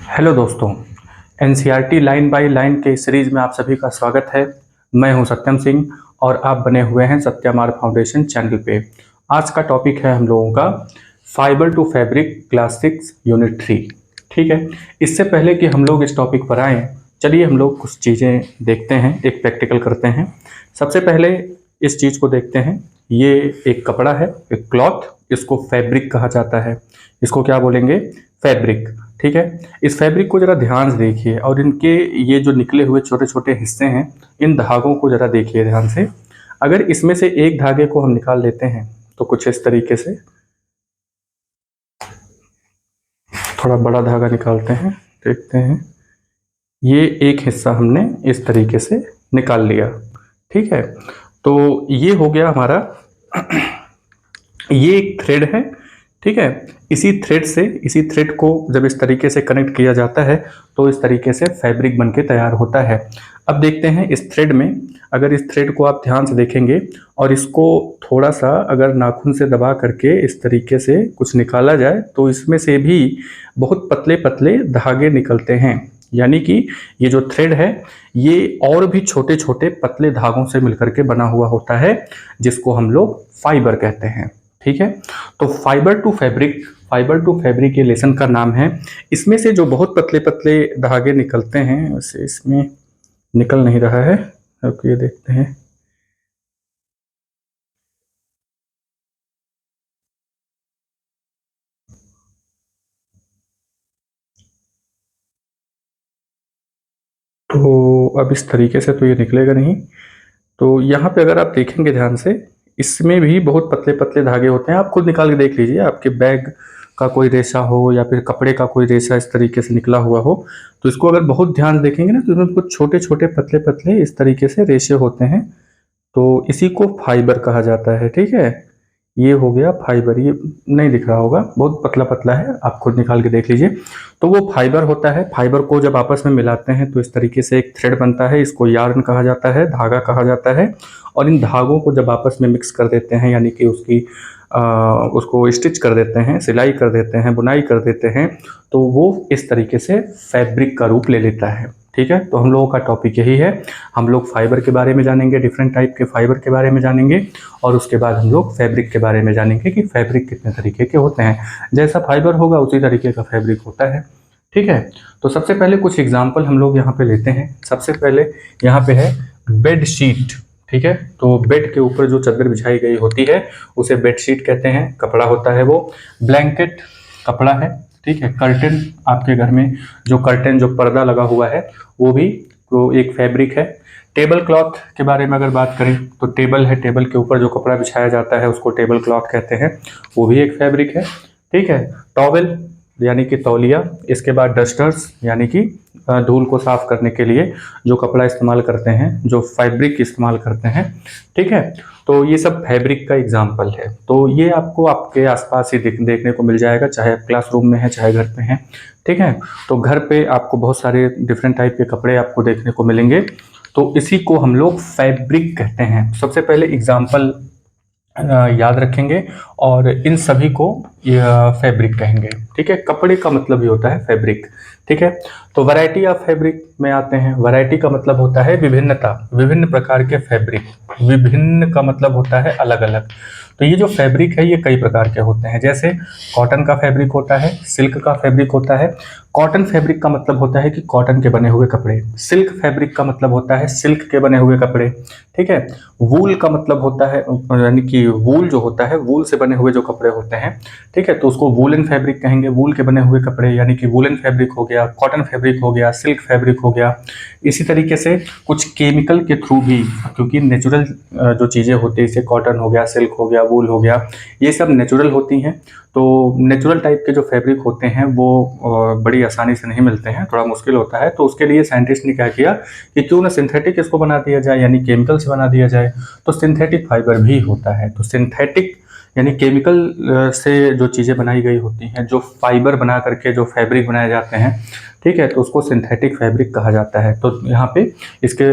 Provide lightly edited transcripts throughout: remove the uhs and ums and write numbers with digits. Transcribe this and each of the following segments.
Hello दोस्तों, NCERT line by line के series में आप सभी का स्वागत है। मैं हूं सत्यम सिंह और आप बने हुए हैं सत्यमार फाउंडेशन चैनल पे। आज का टॉपिक है हम लोगों का fibre to fabric class 6 unit 3। ठीक है, इससे पहले कि हम लोग इस टॉपिक पर आएँ, चलिए हम लोग कुछ चीज़ें देखते हैं, एक प्रैक्टिकल करते हैं। सबसे पहले इस चीज़ को देखते हैं। ये एक कपड़ा है, एक क्लॉथ, इसको फैब्रिक कहा जाता है। इसको क्या बोलेंगे? फैब्रिक। ठीक है, इस फैब्रिक को जरा ध्यान से देखिए और इनके ये जो निकले हुए छोटे छोटे हिस्से हैं, इन धागों को जरा देखिए ध्यान से। अगर इसमें से एक धागे को हम निकाल लेते हैं तो कुछ इस तरीके से, थोड़ा बड़ा धागा निकालते हैं, देखते हैं, ये एक हिस्सा हमने इस तरीके से निकाल लिया। ठीक है, तो ये हो गया हमारा ये एक थ्रेड है। ठीक है, इसी थ्रेड को जब इस तरीके से कनेक्ट किया जाता है तो इस तरीके से फैब्रिक बनके तैयार होता है। अब देखते हैं इस थ्रेड में, अगर इस थ्रेड को आप ध्यान से देखेंगे और इसको थोड़ा सा अगर नाखून से दबा करके इस तरीके से कुछ निकाला जाए तो इसमें से भी बहुत पतले पतले धागे निकलते हैं। यानी कि ये जो थ्रेड है ये और भी छोटे छोटे पतले धागों से मिलकर के बना हुआ होता है, जिसको हम लोग फाइबर कहते हैं। ठीक है, तो फाइबर टू फैब्रिक ये लेसन का नाम है। इसमें से जो बहुत पतले पतले धागे निकलते हैं, वैसे इसमें निकल नहीं रहा है, अब ये देखते हैं। तो अब इस तरीके से तो ये निकलेगा नहीं। तो यहाँ पे अगर आप देखेंगे ध्यान से, इसमें भी बहुत पतले पतले धागे होते हैं। आप खुद निकाल के देख लीजिए, आपके बैग का कोई रेशा हो या फिर कपड़े का कोई रेशा इस तरीके से निकला हुआ हो, तो इसको अगर बहुत ध्यान से देखेंगे ना तो इसमें कुछ छोटे छोटे पतले पतले इस तरीके से रेशे होते हैं। तो इसी को फाइबर कहा जाता है। ठीक है, ये हो गया फाइबर। ये नहीं दिख रहा होगा, बहुत पतला पतला है, आप खुद निकाल के देख लीजिए। तो वो फाइबर होता है। फाइबर को जब आपस में मिलाते हैं तो इस तरीके से एक थ्रेड बनता है। इसको यार्न कहा जाता है, धागा कहा जाता है। और इन धागों को जब आपस में मिक्स कर देते हैं, यानी कि उसको स्टिच कर देते हैं, सिलाई कर देते हैं, बुनाई कर देते हैं, तो वो इस तरीके से फैब्रिक का रूप ले लेता है। ठीक है, तो हम लोगों का टॉपिक यही है। हम लोग फाइबर के बारे में जानेंगे, डिफरेंट टाइप के फाइबर के बारे में जानेंगे, और उसके बाद हम लोग फैब्रिक के बारे में जानेंगे कि फैब्रिक कितने तरीके के होते हैं। जैसा फाइबर होगा उसी तरीके का फैब्रिक होता है। ठीक है, तो सबसे पहले कुछ एग्जाम्पल हम लोग यहाँ पे लेते हैं। सबसे पहले यहाँ पे है बेड शीट। ठीक है, तो बेड के ऊपर जो चादर बिछाई गई होती है उसे बेड शीट कहते हैं। कपड़ा होता है वो। ब्लैंकेट कपड़ा है। ठीक है, कर्टेन, आपके घर में जो कर्टेन, जो पर्दा लगा हुआ है, वो भी तो एक फैब्रिक है। टेबल क्लॉथ के बारे में अगर बात करें तो टेबल है, टेबल के ऊपर जो कपड़ा बिछाया जाता है उसको टेबल क्लॉथ कहते हैं, वो भी एक फैब्रिक है। ठीक है, टॉवेल यानी कि तौलिया। इसके बाद डस्टर्स यानी कि धूल को साफ करने के लिए जो कपड़ा इस्तेमाल करते हैं, जो फैब्रिक इस्तेमाल करते हैं। ठीक है, तो ये सब फैब्रिक का एग्जाम्पल है। तो ये आपको आपके आसपास ही देखने को मिल जाएगा, चाहे आप क्लासरूम में हैं चाहे घर पे हैं। ठीक है, तो घर पे आपको बहुत सारे डिफरेंट टाइप के कपड़े आपको देखने को मिलेंगे, तो इसी को हम लोग फैब्रिक कहते हैं। सबसे पहले एग्जाम्पल याद रखेंगे और इन सभी को फैब्रिक कहेंगे। ठीक है, कपड़े का मतलब ही होता है फैब्रिक। ठीक है, तो वैरायटी ऑफ फैब्रिक में आते हैं। वैरायटी का मतलब होता है विभिन्नता, विभिन्न प्रकार के फैब्रिक। विभिन्न का मतलब होता है अलग अलग। तो ये जो फैब्रिक है ये कई प्रकार के होते हैं। जैसे कॉटन का फैब्रिक होता है, सिल्क का फैब्रिक होता है। कॉटन फैब्रिक का मतलब होता है कि कॉटन के बने हुए कपड़े। सिल्क फैब्रिक का मतलब होता है सिल्क के बने हुए कपड़े। ठीक है, वूल का मतलब होता है, यानी कि वूल जो होता है, वूल से बने हुए जो कपड़े होते हैं, ठीक है, तो उसको वूलन फैब्रिक कहेंगे। वूल के बने हुए कपड़े यानी कि वूलन फैब्रिक हो गया, कॉटन फैब्रिक हो गया, सिल्क फैब्रिक हो गया। इसी तरीके से कुछ केमिकल के थ्रू भी, क्योंकि नेचुरल जो चीज़ें होती है, जैसे कॉटन हो गया, सिल्क हो गया, वूल हो गया, ये सब नेचुरल होती हैं। तो नेचुरल टाइप के जो फैब्रिक होते हैं वो बड़ी आसानी से नहीं मिलते हैं, थोड़ा मुश्किल होता है। तो उसके लिए साइंटिस्ट ने क्या किया कि क्यों ना सिंथेटिक इसको बना दिया जाए, यानी केमिकल से बना दिया जाए। तो सिंथेटिक फाइबर भी होता है। तो सिंथेटिक यानी केमिकल से जो चीज़ें बनाई गई होती हैं, जो फाइबर बना करके जो फैब्रिक बनाए जाते हैं, ठीक है, तो उसको सिंथेटिक फैब्रिक कहा जाता है। तो यहाँ पे इसके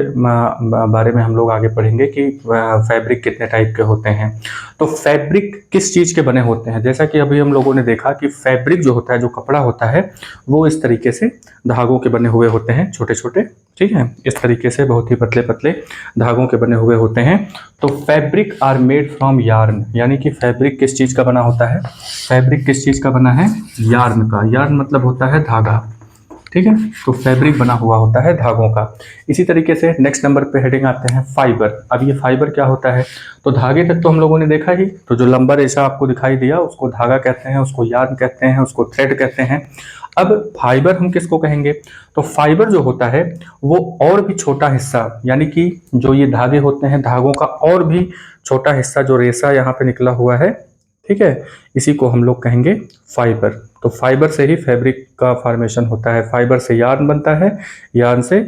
बारे में हम लोग आगे पढ़ेंगे कि फैब्रिक कितने टाइप के होते हैं। तो फैब्रिक किस चीज़ के बने होते हैं, जैसा कि अभी हम लोगों ने देखा कि फैब्रिक जो होता है, जो कपड़ा होता है, वो इस तरीके से धागों के बने हुए होते हैं, छोटे छोटे, ठीक है, इस तरीके से बहुत ही पतले पतले धागों के बने हुए होते हैं। तो fabric are made from yarn, यानी कि फैब्रिक किस चीज़ का बना होता है, फैब्रिक किस चीज़ का बना है, यार्न का। यार्न मतलब होता है धागा, ठीक है, तो फैब्रिक बना हुआ होता है धागों का। इसी तरीके से नेक्स्ट नंबर पे हेडिंग आते हैं फाइबर। अब ये फाइबर क्या होता है, तो धागे तक तो हम लोगों ने देखा ही, तो जो लंबा रेशा आपको दिखाई दिया उसको धागा कहते हैं, उसको यार्न कहते हैं, उसको थ्रेड कहते हैं। अब फाइबर हम किसको कहेंगे, तो फाइबर जो होता है वो और भी छोटा हिस्सा, यानी कि जो ये धागे होते हैं, धागों का और भी छोटा हिस्सा, जो रेशा यहाँ पे निकला हुआ है, ठीक है, इसी को हम लोग कहेंगे फाइबर। तो फाइबर से ही फैब्रिक का फॉर्मेशन होता है, फाइबर से यार्न बनता है, यार्न से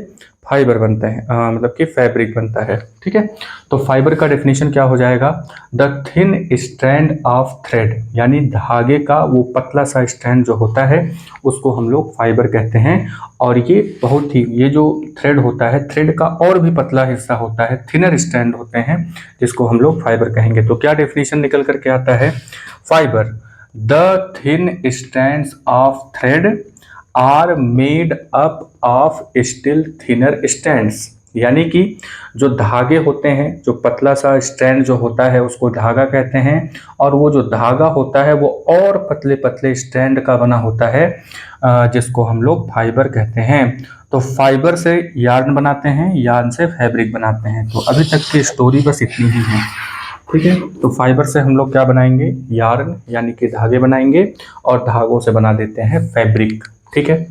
फाइबर बनते हैं, मतलब कि फैब्रिक बनता है, ठीक है। तो फाइबर का डेफिनेशन क्या हो जाएगा, the thin strand of thread, यानी धागे का वो पतला सा स्ट्रैंड जो होता है उसको हम लोग फाइबर कहते हैं। और ये बहुत ही, ये जो थ्रेड होता है, थ्रेड का और भी पतला हिस्सा होता है, थिनर स्ट्रैंड होते हैं, जिसको हम लोग फाइबर कहेंगे। तो क्या डेफिनेशन निकल करके आता है, fibre the thin strands of thread are made up of still thinner strands, यानी कि जो धागे होते हैं, जो पतला सा स्ट्रैंड जो होता है उसको धागा कहते हैं, और वो जो धागा होता है वो और पतले पतले स्ट्रैंड का बना होता है, जिसको हम लोग फाइबर कहते हैं। तो फाइबर से यार्न बनाते हैं, यार्न से फैब्रिक बनाते हैं। तो अभी तक की स्टोरी बस इतनी ही है, ठीक है। तो फाइबर से हम लोग क्या बनाएंगे, यार्न यानी कि धागे बनाएंगे, और धागों से बना देते हैं फैब्रिक, ठीक है।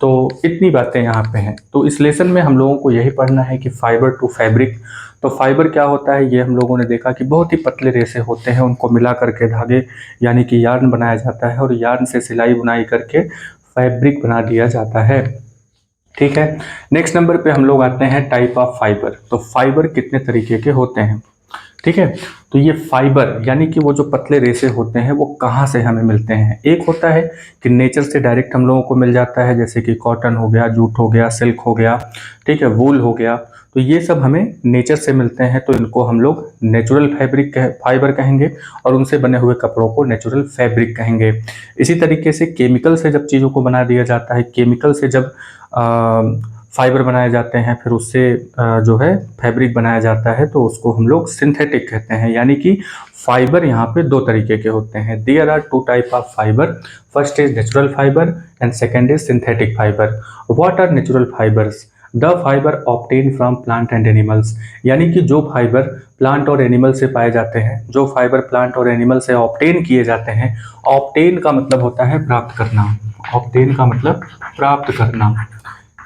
तो इतनी बातें यहाँ पे हैं। तो इस लेसन में हम लोगों को यही पढ़ना है कि फाइबर टू फैब्रिक। तो फाइबर क्या होता है, ये हम लोगों ने देखा कि बहुत ही पतले रेशे होते हैं, उनको मिला करके धागे यानी कि यार्न बनाया जाता है, और यार्न से सिलाई बुनाई करके फैब्रिक बना दिया जाता है, ठीक है। नेक्स्ट नंबर पे हम लोग आते हैं टाइप ऑफ फाइबर। तो फाइबर कितने तरीके के होते हैं, ठीक है। तो ये फाइबर यानी कि वो जो पतले रेशे होते हैं वो कहाँ से हमें मिलते हैं, एक होता है कि नेचर से डायरेक्ट हम लोगों को मिल जाता है, जैसे कि कॉटन हो गया, जूट हो गया, सिल्क हो गया, ठीक है, वूल हो गया। तो ये सब हमें नेचर से मिलते हैं, तो इनको हम लोग नेचुरल फाइबर कहेंगे, और उनसे बने हुए कपड़ों को नेचुरल फैब्रिक कहेंगे। इसी तरीके से केमिकल से जब चीज़ों को बना दिया जाता है, केमिकल से जब फाइबर बनाए जाते हैं, फिर उससे जो है फैब्रिक बनाया जाता है, तो उसको हम लोग सिंथेटिक कहते हैं। यानी कि फाइबर यहाँ पे दो तरीके के होते हैं। There are two type of fibre, first is natural fibre and second is synthetic fibre. What are natural fibres, the fibre obtain from plant and animals, यानी कि जो फाइबर प्लांट और एनिमल से पाए जाते हैं, जो फाइबर प्लांट और एनिमल से ऑब्टेन किए जाते हैं। ऑब्टेन का मतलब होता है प्राप्त करना, ऑब्टेन का मतलब प्राप्त करना,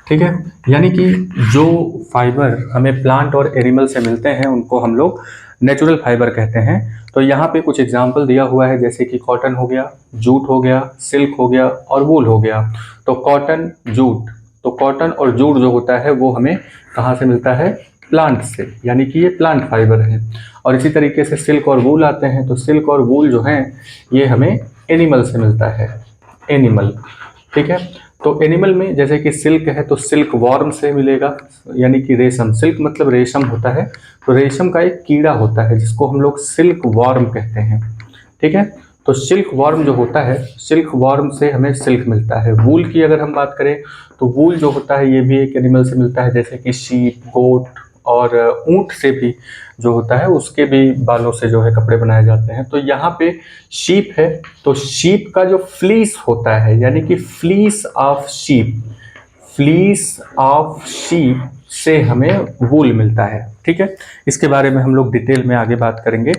ठीक है। यानी कि जो फाइबर हमें प्लांट और एनिमल से मिलते हैं उनको हम लोग नेचुरल फाइबर कहते हैं। तो यहाँ पे कुछ एग्जाम्पल दिया हुआ है, जैसे कि कॉटन हो गया, जूट हो गया, सिल्क हो गया, और वूल हो गया। तो कॉटन, जूट, तो कॉटन और जूट जो होता है वो हमें कहाँ से मिलता है, प्लांट से, यानी कि ये प्लांट फाइबर है। और इसी तरीके से सिल्क और वूल आते हैं, तो सिल्क और वूल जो हैं ये हमें एनिमल से मिलता है, एनिमल, ठीक है। तो एनिमल में जैसे कि सिल्क है तो सिल्क वॉर्म से मिलेगा, यानी कि रेशम, सिल्क मतलब रेशम होता है, तो रेशम का एक कीड़ा होता है जिसको हम लोग सिल्क वॉर्म कहते हैं, ठीक है। तो सिल्क वॉर्म जो होता है, सिल्क वॉर्म से हमें सिल्क मिलता है। वूल की अगर हम बात करें तो वूल जो होता है ये भी एक एनिमल से मिलता है, जैसे कि शीप, गोट और ऊंट से भी जो होता है उसके भी बालों से जो है कपड़े बनाए जाते हैं। तो यहाँ पे शीप है, तो शीप का जो फ्लीस होता है, यानी कि fleece of sheep, fleece of sheep से हमें वूल मिलता है, ठीक है। इसके बारे में हम लोग डिटेल में आगे बात करेंगे।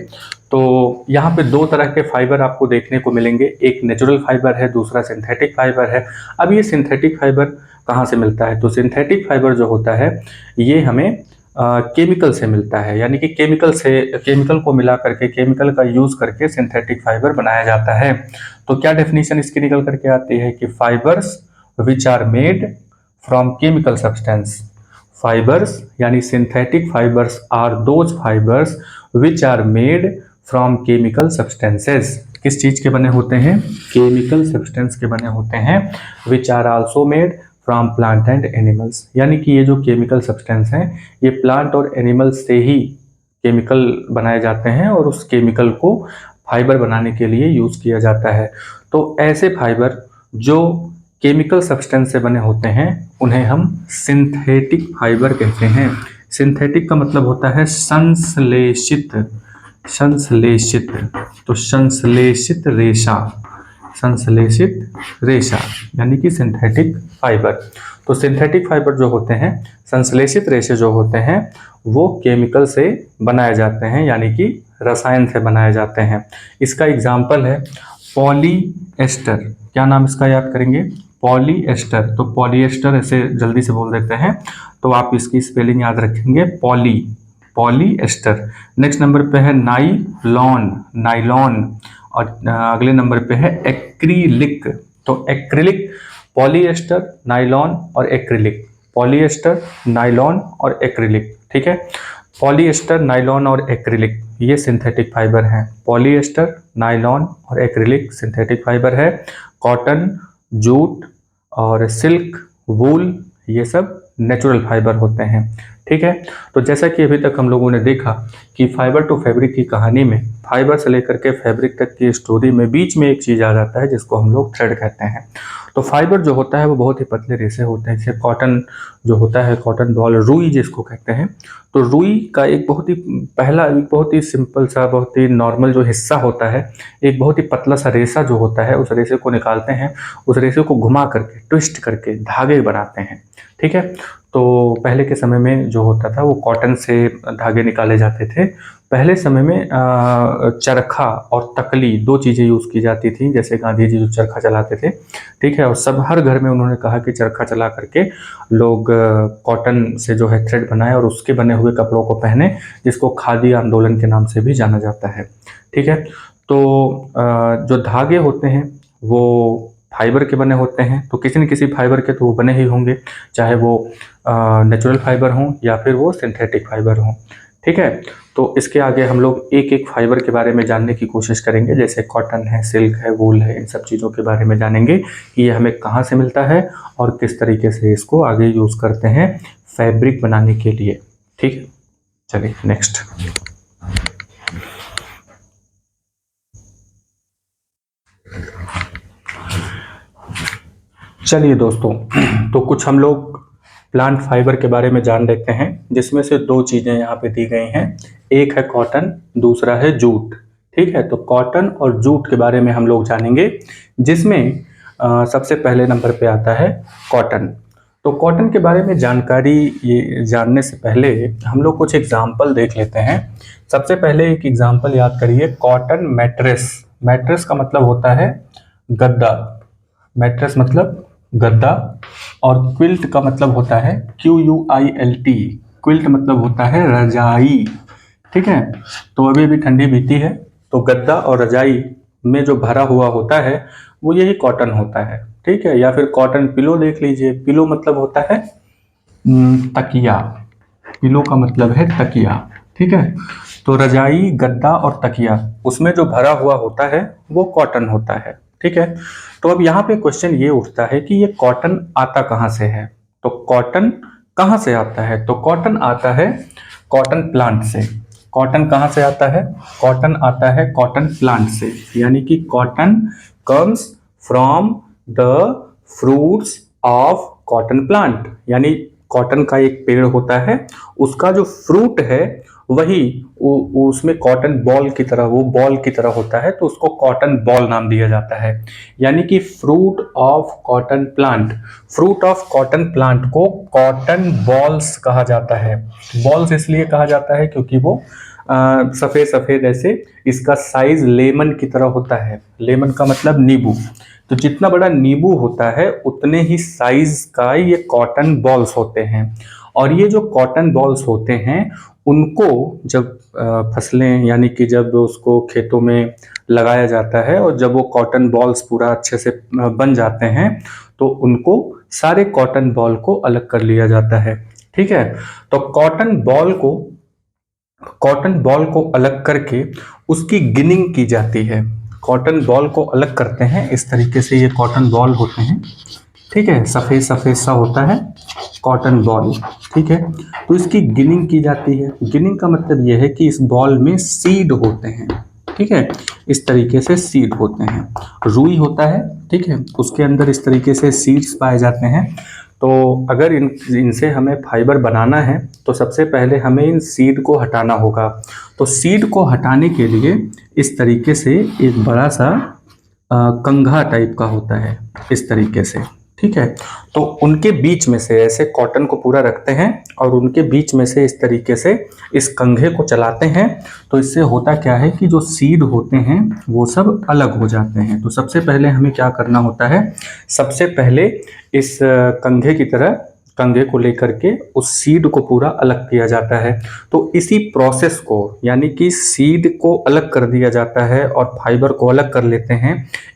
तो यहाँ पे दो तरह के फाइबर आपको देखने को मिलेंगे, एक नेचुरल फाइबर है, दूसरा सिंथेटिक फाइबर है। अब ये सिंथेटिक फाइबर कहाँ से मिलता है, तो सिंथेटिक फाइबर जो होता है ये हमें केमिकल से मिलता है, यानी कि केमिकल को मिला करके, केमिकल का यूज करके सिंथेटिक फाइबर बनाया जाता है। तो क्या डेफिनेशन इसकी निकल करके आती है कि fibres which are made from chemical substance, fibres यानी synthetic fibres are those fibres which are made from chemical substances. किस चीज के बने होते हैं? केमिकल सब्सटेंस के बने होते हैं, which are also made from plant and animals. यानी कि ये जो केमिकल सब्सटेंस हैं ये प्लांट और एनिमल्स से ही केमिकल बनाए जाते हैं और उस केमिकल को फाइबर बनाने के लिए यूज किया जाता है। तो ऐसे फाइबर जो केमिकल सब्सटेंस से बने होते हैं उन्हें हम सिंथेटिक फाइबर कहते हैं। सिंथेटिक का मतलब होता है संश्लेषित, संश्लेषित। तो संश्लेषित रेशा, संश्लेषित रेशा यानी कि सिंथेटिक फाइबर। तो सिंथेटिक फाइबर जो होते हैं, संश्लेषित रेशे जो होते हैं वो केमिकल से बनाए जाते हैं, यानी कि रसायन से बनाए जाते हैं। इसका एग्जाम्पल है पॉलीएस्टर। क्या नाम इसका याद करेंगे? पॉलीएस्टर। तो पॉलीएस्टर ऐसे जल्दी से बोल देते हैं तो आप इसकी स्पेलिंग याद रखेंगे, पॉली, पॉलीएस्टर। नेक्स्ट नंबर पे है नाइलॉन, नाइलॉन। और अगले नंबर पे है एक्रिलिक। तो एक्रिलिक, पॉलीएस्टर, नाइलॉन और एक्रिलिक। पॉलीएस्टर, नाइलॉन और एक्रिलिक, ठीक है। पॉलीएस्टर, नाइलॉन और एक्रिलिक ये सिंथेटिक फाइबर हैं। पॉलीएस्टर, नाइलॉन और एक्रिलिक सिंथेटिक फाइबर है। कॉटन, जूट और सिल्क, वूल ये सब नेचुरल फाइबर होते हैं, ठीक है। तो जैसा कि अभी तक हम लोगों ने देखा कि फाइबर टू फैब्रिक की कहानी में फाइबर से लेकर के फैब्रिक तक की स्टोरी में बीच में एक चीज आ जाता है जिसको हम लोग थ्रेड कहते हैं। तो फाइबर जो होता है वो बहुत ही पतले रेशे होते हैं। जैसे कॉटन जो होता है, कॉटन बॉल, रुई जिसको कहते हैं, तो रुई का एक बहुत ही पहला, एक बहुत ही सिंपल सा, बहुत ही नॉर्मल जो हिस्सा होता है, एक बहुत ही पतला सा रेशा जो होता है, उस रेशे को निकालते हैं, उस रेशे को घुमा करके, ट्विस्ट करके धागे बनाते हैं, ठीक है। तो पहले के समय में जो होता था वो कॉटन से धागे निकाले जाते थे। पहले समय में चरखा और तकली दो चीज़ें यूज़ की जाती थी। जैसे गांधी जी जो चरखा चलाते थे, ठीक है, और सब हर घर में उन्होंने कहा कि चरखा चला करके लोग कॉटन से जो है थ्रेड बनाए और उसके बने हुए कपड़ों को पहने, जिसको खादी आंदोलन के नाम से भी जाना जाता है, ठीक है। तो जो धागे होते हैं वो फाइबर के बने होते हैं। तो किसी न किसी फाइबर के तो वो बने ही होंगे, चाहे वो नेचुरल फाइबर हों या फिर वो सिंथेटिक फाइबर हों, ठीक है। तो इसके आगे हम लोग एक एक फाइबर के बारे में जानने की कोशिश करेंगे। जैसे कॉटन है, सिल्क है, वूल है, इन सब चीज़ों के बारे में जानेंगे कि ये हमें कहाँ से मिलता है और किस तरीके से इसको आगे यूज़ करते हैं फैब्रिक बनाने के लिए, ठीक है। चलिए नेक्स्ट। चलिए दोस्तों, तो कुछ हम लोग प्लांट फाइबर के बारे में जान लेते हैं, जिसमें से दो चीज़ें यहाँ पे दी गई हैं। एक है कॉटन, दूसरा है जूट, ठीक है। तो कॉटन और जूट के बारे में हम लोग जानेंगे, जिसमें सबसे पहले नंबर पे आता है कॉटन। तो कॉटन के बारे में जानकारी ये जानने से पहले हम लोग कुछ एग्जाम्पल देख लेते हैं। सबसे पहले एक एग्जाम्पल याद करिए, कॉटन मैट्रेस। मैट्रेस का मतलब होता है गद्दा, मैट्रेस मतलब गद्दा। और क्विल्ट का मतलब होता है QUILT, क्विल्ट मतलब होता है रजाई, ठीक है। तो अभी भी ठंडी बीती है, तो गद्दा और रजाई में जो भरा हुआ होता है वो यही कॉटन होता है, ठीक है। या फिर कॉटन पिलो देख लीजिए, पिलो मतलब होता है तकिया, पिलो का मतलब है तकिया, ठीक है। तो रजाई, गद्दा और तकिया, उसमें जो भरा हुआ होता है वो कॉटन होता है, ठीक है। तो अब यहाँ पे क्वेश्चन ये उठता है कि ये कॉटन आता कहाँ से है? तो कॉटन कहाँ से आता है? तो कॉटन आता है कॉटन प्लांट से। कॉटन कहाँ से आता है? कॉटन आता है कॉटन प्लांट से, यानी कि cotton comes from the fruits of cotton plant. यानी कॉटन का एक पेड़ होता है, उसका जो फ्रूट है वही उसमें कॉटन बॉल की तरह, वो बॉल की तरह होता है, तो उसको कॉटन बॉल नाम दिया जाता है। यानी कि fruit of cotton plant, fruit of cotton plant को कॉटन बॉल्स कहा जाता है। बॉल्स इसलिए कहा जाता है क्योंकि वो सफेद सफेद ऐसे, इसका साइज लेमन की तरह होता है। लेमन का मतलब नींबू, तो जितना बड़ा नींबू होता है उतने ही साइज का ये कॉटन बॉल्स होते हैं। और ये जो कॉटन बॉल्स होते हैं उनको जब फसलें, यानी कि जब उसको खेतों में लगाया जाता है और जब वो कॉटन बॉल्स पूरा अच्छे से बन जाते हैं तो उनको सारे कॉटन बॉल को अलग कर लिया जाता है, ठीक है। तो कॉटन बॉल को कॉटन बॉल को अलग करके उसकी गिनिंग की जाती है। कॉटन बॉल को अलग करते हैं इस तरीके से, ये कॉटन बॉल होते हैं, ठीक है, सफ़ेद सफ़ेद सा होता है कॉटन बॉल, ठीक है। तो इसकी गिनिंग की जाती है। गिनिंग का मतलब ये है कि इस बॉल में सीड होते हैं, ठीक है, इस तरीके से सीड होते हैं। रुई होता है, ठीक है, उसके अंदर इस तरीके से सीड्स पाए जाते हैं। तो अगर इनसे हमें फाइबर बनाना है तो सबसे पहले हमें इन सीड को हटाना होगा। तो सीड को हटाने के लिए इस तरीके से एक बड़ा सा कंघा टाइप का होता है, इस तरीके से, ठीक है। तो उनके बीच में से ऐसे कॉटन को पूरा रखते हैं और उनके बीच में से इस तरीके से इस कंघे को चलाते हैं। तो इससे होता क्या है कि जो सीड होते हैं वो सब अलग हो जाते हैं। तो सबसे पहले हमें क्या करना होता है, सबसे पहले इस कंघे की तरह कंघे को लेकर के उस सीड को पूरा अलग किया जाता है। तो इसी प्रोसेस को, यानी कि सीड को अलग कर दिया जाता है और फाइबर को अलग कर लेते हैं,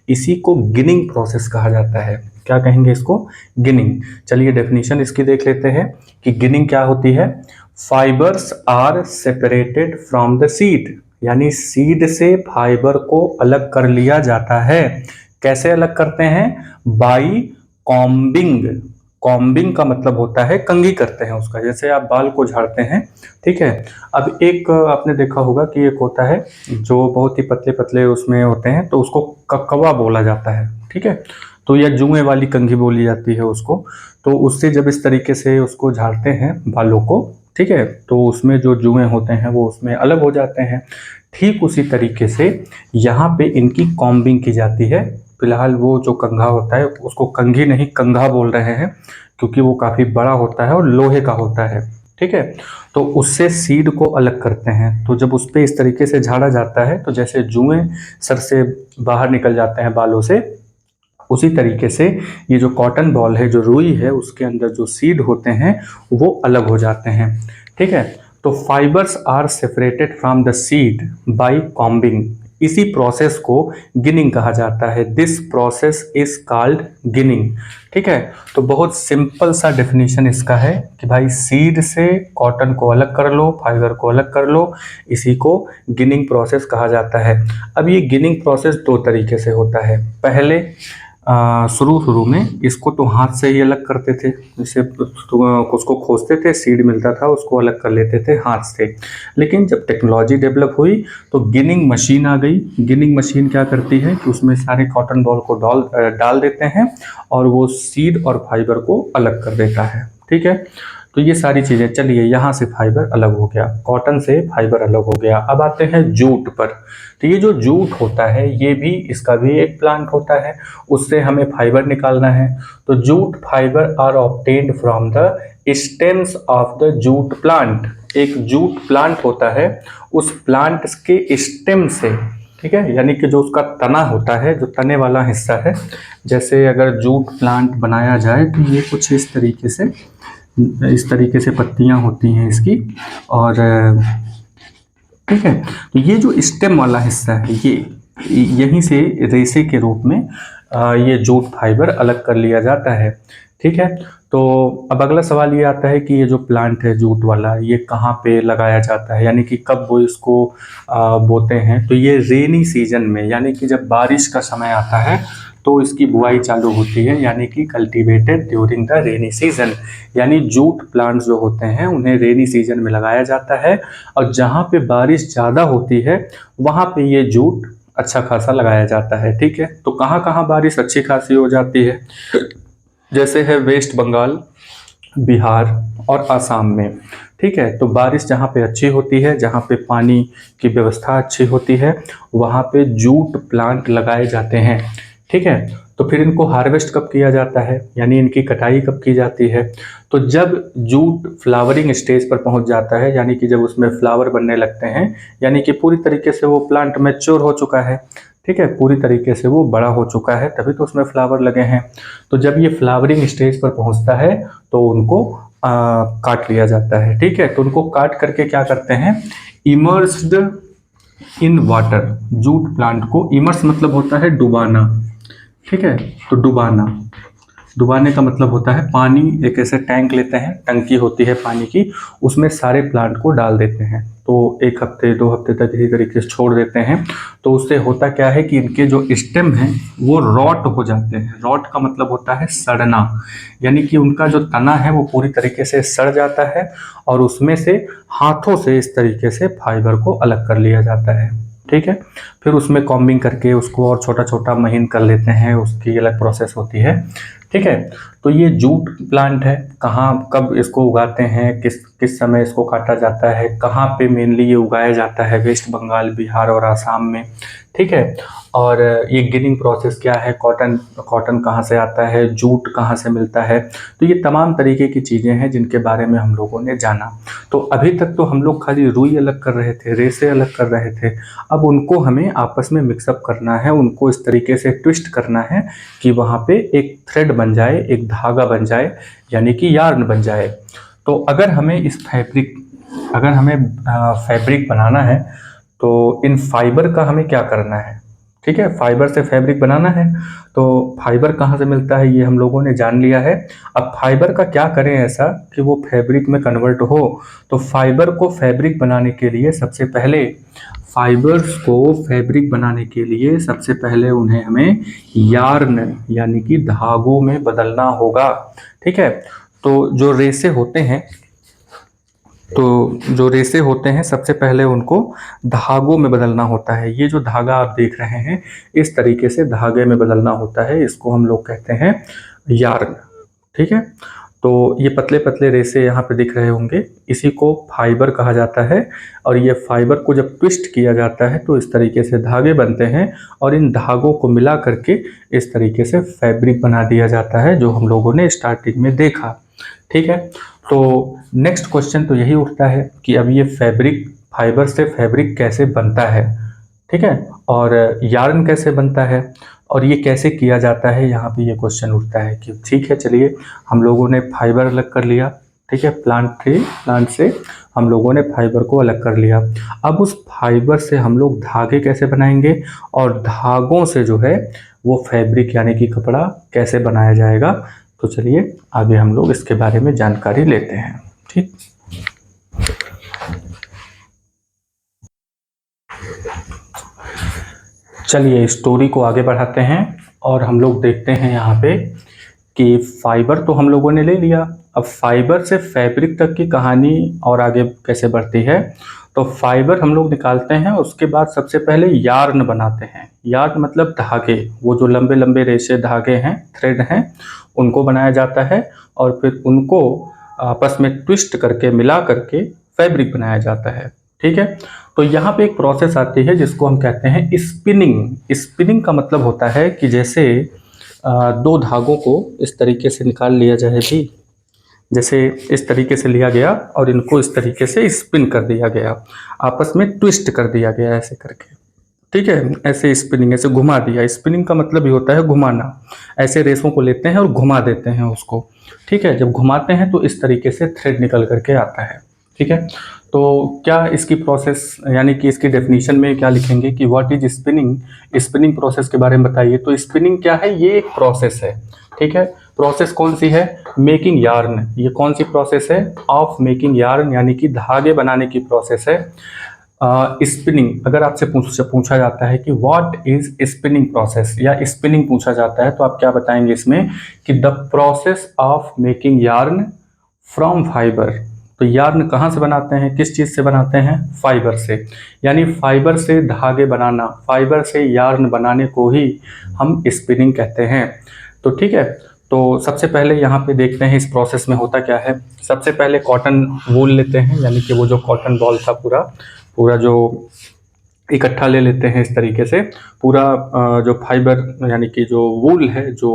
इसी को गिनिंग प्रोसेस कहा जाता है। क्या कहेंगे इसको? गिनिंग। चलिए डेफिनेशन इसकी देख लेते हैं कि गिनिंग क्या होती है। Fibres are separated from the seed, यानी सीड से फाइबर को अलग कर लिया जाता है। कैसे अलग करते हैं? By combing. कॉम्बिंग का मतलब होता है कंघी करते हैं उसका, जैसे आप बाल को झाड़ते हैं, ठीक है। अब एक आपने देखा होगा कि एक होता है जो बहुत ही पतले पतले उसमें होते हैं, तो उसको ककवा बोला जाता है, ठीक है। तो यह जुएं वाली कंघी बोली जाती है उसको। तो उससे जब इस तरीके से उसको झाड़ते हैं बालों को, ठीक है, तो उसमें जो जुएं होते हैं वो उसमें अलग हो जाते हैं। ठीक उसी तरीके से यहाँ पे इनकी कॉम्बिंग की जाती है। फिलहाल वो जो कंघा होता है उसको कंघी नहीं कंघा बोल रहे हैं, क्योंकि वो काफ़ी बड़ा होता है और लोहे का होता है, ठीक है। तो उससे सीड को अलग करते हैं। तो जब उस पर इस तरीके से झाड़ा जाता है तो जैसे जुएं सर से बाहर निकल जाते हैं बालों से, उसी तरीके से ये जो कॉटन बॉल है, जो रुई है, उसके अंदर जो सीड होते हैं वो अलग हो जाते हैं, ठीक है। तो fibres are separated from the seed by combing. इसी प्रोसेस को गिनिंग कहा जाता है। This process is called ginning, ठीक है। तो बहुत सिंपल सा डेफिनेशन इसका है कि भाई सीड से कॉटन को अलग कर लो, फाइबर को अलग कर लो, इसी को गिनिंग प्रोसेस कहा जाता है। अब ये गिनिंग प्रोसेस दो तरीके से होता है। पहले शुरू में इसको तो हाथ से ही अलग करते थे, जैसे उसको खोजते थे, सीड मिलता था, उसको अलग कर लेते थे हाथ से। लेकिन जब टेक्नोलॉजी डेवलप हुई तो गिनिंग मशीन आ गई। गिनिंग मशीन क्या करती है कि उसमें सारे कॉटन बॉल को डाल देते हैं और वो सीड और फाइबर को अलग कर देता है, ठीक है। तो ये सारी चीज़ें, चलिए यहाँ से फाइबर अलग हो गया, कॉटन से फाइबर अलग हो गया। अब आते हैं जूट पर। तो ये जो जूट होता है ये भी, इसका भी एक प्लांट होता है, उससे हमें फाइबर निकालना है। तो jute fibre are obtained from the stems of the jute plant. एक जूट प्लांट होता है, उस प्लांट के स्टेम से, ठीक है, यानी कि जो उसका तना होता है, जो तने वाला हिस्सा है, जैसे अगर जूट प्लांट बनाया जाए तो ये कुछ इस तरीके से पत्तियां होती हैं इसकी, और ठीक है। तो ये जो स्टेम वाला हिस्सा है, ये यहीं से रेशे के रूप में ये जूट फाइबर अलग कर लिया जाता है, ठीक है। तो अब अगला सवाल ये आता है कि ये जो प्लांट है जूट वाला, ये कहाँ पे लगाया जाता है, यानी कि कब वो इसको बोते हैं। तो ये रेनी सीजन में, यानी कि जब बारिश का समय आता है तो इसकी बुआई चालू होती है, यानी कि cultivated during the rainy season. यानी जूट प्लांट्स जो होते हैं उन्हें रेनी सीजन में लगाया जाता है, और जहाँ पे बारिश ज़्यादा होती है वहाँ पे ये जूट अच्छा खासा लगाया जाता है, ठीक है। तो कहाँ कहाँ बारिश अच्छी खासी हो जाती है, जैसे है वेस्ट बंगाल, बिहार और आसाम में, ठीक है। तो बारिश जहाँ पे अच्छी होती है, जहाँ पे पानी की व्यवस्था अच्छी होती है, वहाँ पे जूट प्लांट लगाए जाते हैं, ठीक है। तो फिर इनको हार्वेस्ट कब किया जाता है, यानी इनकी कटाई कब की जाती है? तो जब जूट फ्लावरिंग स्टेज पर पहुंच जाता है, यानी कि जब उसमें फ्लावर बनने लगते हैं, यानी कि पूरी तरीके से वो प्लांट मैच्योर हो चुका है, ठीक है, पूरी तरीके से वो बड़ा हो चुका है, तभी तो उसमें फ्लावर लगे हैं। तो जब ये फ्लावरिंग स्टेज पर पहुंचता है तो उनको काट लिया जाता है, ठीक है। तो उनको काट करके क्या करते हैं, immersed in water. Jute plant को, इमर्स मतलब होता है डुबाना, ठीक है, तो डुबाना, डुबाने का मतलब होता है पानी, एक ऐसे टैंक लेते हैं, टंकी होती है पानी की, उसमें सारे प्लांट को डाल देते हैं। तो 1 हफ्ते 2 हफ्ते तक इसी तरीके से छोड़ देते हैं। तो उससे होता क्या है कि इनके जो स्टेम हैं वो रॉट हो जाते हैं। रॉट का मतलब होता है सड़ना, यानी कि उनका जो तना है वो पूरी तरीके से सड़ जाता है और उसमें से हाथों से इस तरीके से फाइबर को अलग कर लिया जाता है। ठीक है, फिर उसमें कॉम्बिंग करके उसको और छोटा छोटा महीन कर लेते हैं, उसकी अलग प्रोसेस होती है। ठीक है, तो ये जूट प्लांट है। कहाँ कब इसको उगाते हैं, किस किस समय इसको काटा जाता है, कहाँ पे मेनली ये उगाया जाता है, वेस्ट बंगाल, बिहार और आसाम में। ठीक है, और ये गिनिंग प्रोसेस क्या है, कॉटन कॉटन कहाँ से आता है, जूट कहाँ से मिलता है। तो ये तमाम तरीके की चीज़ें हैं जिनके बारे में हम लोगों ने जाना। तो अभी तक तो हम लोग खाली रुई अलग कर रहे थे, रेसे अलग कर रहे थे। अब उनको हमें आपस में मिक्सअप करना है, उनको इस तरीके से ट्विस्ट करना है कि वहाँ पे एक थ्रेड बन जाए, एक धागा बन जाए, यानी कि यार्न बन जाए। तो अगर हमें फैब्रिक बनाना है तो इन फाइबर का हमें क्या करना है। ठीक है, फाइबर से फैब्रिक बनाना है। तो फाइबर कहाँ से मिलता है ये हम लोगों ने जान लिया है। अब फाइबर का क्या करें ऐसा कि वो फैब्रिक में कन्वर्ट हो। तो फाइबर को फैब्रिक बनाने के लिए सबसे पहले उन्हें हमें यार्न यानी कि धागों में बदलना होगा। ठीक है, जो रेसे होते हैं सबसे पहले उनको धागों में बदलना होता है। ये जो धागा आप देख रहे हैं इस तरीके से धागे में बदलना होता है, इसको हम लोग कहते हैं यार्न। ठीक है, तो ये पतले पतले रेसे यहाँ पे दिख रहे होंगे, इसी को फाइबर कहा जाता है। और ये फाइबर को जब ट्विस्ट किया जाता है तो इस तरीके से धागे बनते हैं और इन धागों को मिला करके इस तरीके से फैब्रिक बना दिया जाता है, जो हम लोगों ने स्टार्टिंग में देखा। ठीक है, तो नेक्स्ट क्वेश्चन तो यही उठता है कि अब ये फाइबर से फैब्रिक कैसे बनता है। ठीक है, और यार्न कैसे बनता है और ये कैसे किया जाता है, यहाँ पे ये क्वेश्चन उठता है कि ठीक है चलिए, हम लोगों ने फाइबर अलग कर लिया। ठीक है, प्लांट से हम लोगों ने फाइबर को अलग कर लिया। अब उस फाइबर से हम लोग धागे कैसे बनाएंगे और धागों से जो है वो फैब्रिक यानी कि कपड़ा कैसे बनाया जाएगा। तो चलिए आगे हम लोग इसके बारे में जानकारी लेते हैं। ठीक, चलिए स्टोरी को आगे बढ़ाते हैं और हम लोग देखते हैं यहाँ पे कि फाइबर तो हम लोगों ने ले लिया। अब फाइबर से फैब्रिक तक की कहानी और आगे कैसे बढ़ती है। तो फाइबर हम लोग निकालते हैं, उसके बाद सबसे पहले यार्न बनाते हैं। यार्न मतलब धागे, वो जो लंबे लंबे रेशे धागे हैं, थ्रेड हैं, उनको बनाया जाता है और फिर उनको आपस में ट्विस्ट करके मिला करके फैब्रिक बनाया जाता है। ठीक है, तो यहाँ पे एक प्रोसेस आती है जिसको हम कहते हैं स्पिनिंग। स्पिनिंग का मतलब होता है कि जैसे 2 धागों को इस तरीके से निकाल लिया जाए भी, जैसे इस तरीके से लिया गया और इनको इस तरीके से स्पिन कर दिया गया, आपस में ट्विस्ट कर दिया गया ऐसे करके। ठीक है, ऐसे स्पिनिंग, ऐसे घुमा दिया। स्पिनिंग का मतलब ही होता है घुमाना। ऐसे रेसों को लेते हैं और घुमा देते हैं उसको। ठीक है, जब घुमाते हैं तो इस तरीके से थ्रेड निकल करके आता है। ठीक है, तो क्या इसकी प्रोसेस यानी कि इसकी डेफिनेशन में क्या लिखेंगे कि what is spinning. Spinning process के बारे में बताइए। तो स्पिनिंग क्या है, ये एक प्रोसेस है। ठीक है, प्रोसेस कौन सी है, मेकिंग यार्न। ये कौन सी प्रोसेस है, ऑफ मेकिंग यार्न, यानी कि धागे बनाने की प्रोसेस है। स्पिनिंग अगर आपसे पूछा जाता है कि व्हाट इज स्पिनिंग प्रोसेस या स्पिनिंग पूछा जाता है तो आप क्या बताएंगे इसमें कि the process of making yarn from fibre. तो यार्न कहाँ से बनाते हैं, किस चीज़ से बनाते हैं, फाइबर से। यानी फाइबर से धागे बनाना, फाइबर से यार्न बनाने को ही हम स्पिनिंग कहते हैं। तो ठीक है, तो सबसे पहले यहाँ पे देखते हैं इस प्रोसेस में होता क्या है। सबसे पहले कॉटन वूल लेते हैं, यानी कि वो जो कॉटन बॉल था पूरा पूरा जो इकट्ठा ले लेते हैं इस तरीके से। पूरा जो फाइबर यानी कि जो वूल है, जो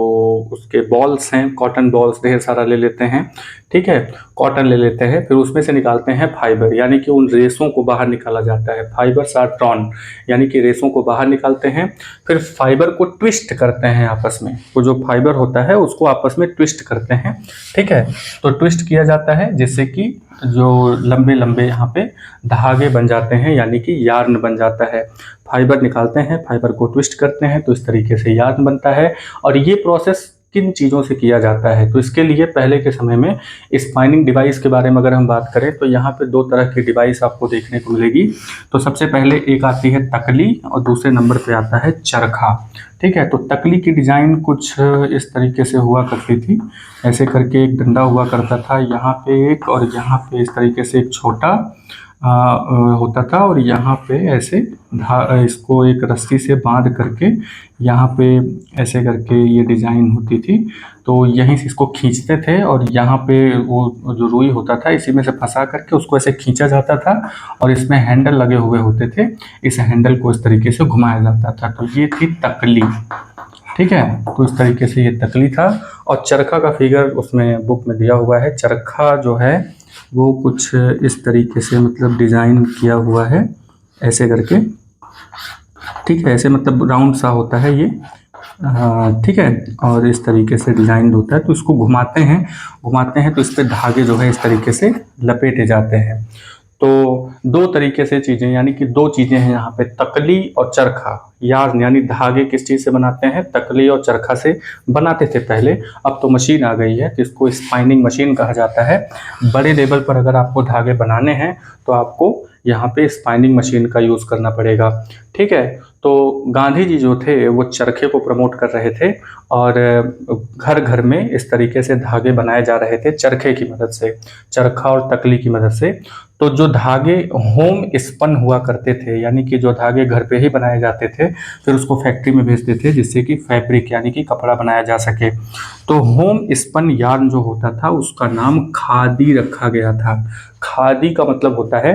उसके बॉल्स हैं, कॉटन बॉल्स ढेर सारा ले लेते हैं। ठीक है, कॉटन ले लेते हैं, फिर उसमें से निकालते हैं फाइबर, यानी कि उन रेसों को बाहर निकाला जाता है। फाइबर्स आर ड्रॉन, यानी कि रेसों को बाहर निकालते हैं। फिर फाइबर को ट्विस्ट करते हैं आपस में, वो जो फाइबर होता है उसको आपस में ट्विस्ट करते हैं। ठीक है, तो ट्विस्ट किया जाता है जिससे कि जो लंबे लंबे यहाँ पे धागे बन जाते हैं, यानी कि यार्न बन जाता है। फाइबर निकालते हैं, फाइबर को ट्विस्ट करते हैं तो इस तरीके से यार्न बनता है। और ये प्रोसेस किन चीज़ों से किया जाता है। तो इसके लिए पहले के समय में स्पाइनिंग डिवाइस के बारे में अगर हम बात करें तो यहाँ पे दो तरह की डिवाइस आपको देखने को मिलेगी। तो सबसे पहले एक आती है तकली और दूसरे नंबर पे आता है चरखा। ठीक है, तो तकली की डिज़ाइन कुछ इस तरीके से हुआ करती थी, ऐसे करके एक डंडा हुआ करता था, यहाँ पे एक और यहाँ पे इस तरीके से एक छोटा होता था और यहाँ पे ऐसे इसको एक रस्सी से बांध करके यहाँ पे ऐसे करके ये डिज़ाइन होती थी। तो यहीं से इसको खींचते थे और यहाँ पे वो जो रुई होता था इसी में से फंसा करके उसको ऐसे खींचा जाता था और इसमें हैंडल लगे हुए होते थे, इस हैंडल को इस तरीके से घुमाया जाता था। तो ये थी तकली। ठीक है, तो इस तरीके से ये तकली था। और चरखा का फिगर उसमें बुक में दिया हुआ है। चरखा जो है वो कुछ इस तरीके से मतलब डिज़ाइन किया हुआ है ऐसे करके। ठीक है, ऐसे मतलब राउंड सा होता है ये। ठीक है, और इस तरीके से डिज़ाइन होता है। तो इसको घुमाते हैं तो इस पर धागे जो है इस तरीके से लपेटे जाते हैं। तो दो तरीके से चीज़ें, यानी कि दो चीज़ें हैं यहाँ पे, तकली और चरखा। यार्न यानी धागे किस चीज़ से बनाते हैं, तकली और चरखा से बनाते थे पहले। अब तो मशीन आ गई है तो इसको स्पाइनिंग मशीन कहा जाता है। बड़े लेवल पर अगर आपको धागे बनाने हैं तो आपको यहाँ पे स्पाइनिंग मशीन का यूज़ करना पड़ेगा। ठीक है, तो गांधी जी जो थे वो चरखे को प्रमोट कर रहे थे और घर घर में इस तरीके से धागे बनाए जा रहे थे चरखे की मदद से, चरखा और तकली की मदद से। तो जो धागे होम स्पन हुआ करते थे, यानी कि जो धागे घर पे ही बनाए जाते थे, फिर उसको फैक्ट्री में भेजते थे जिससे कि फैब्रिक यानी कि कपड़ा बनाया जा सके। तो होम स्पन यार्न जो होता था उसका नाम खादी रखा गया था। खादी का मतलब होता है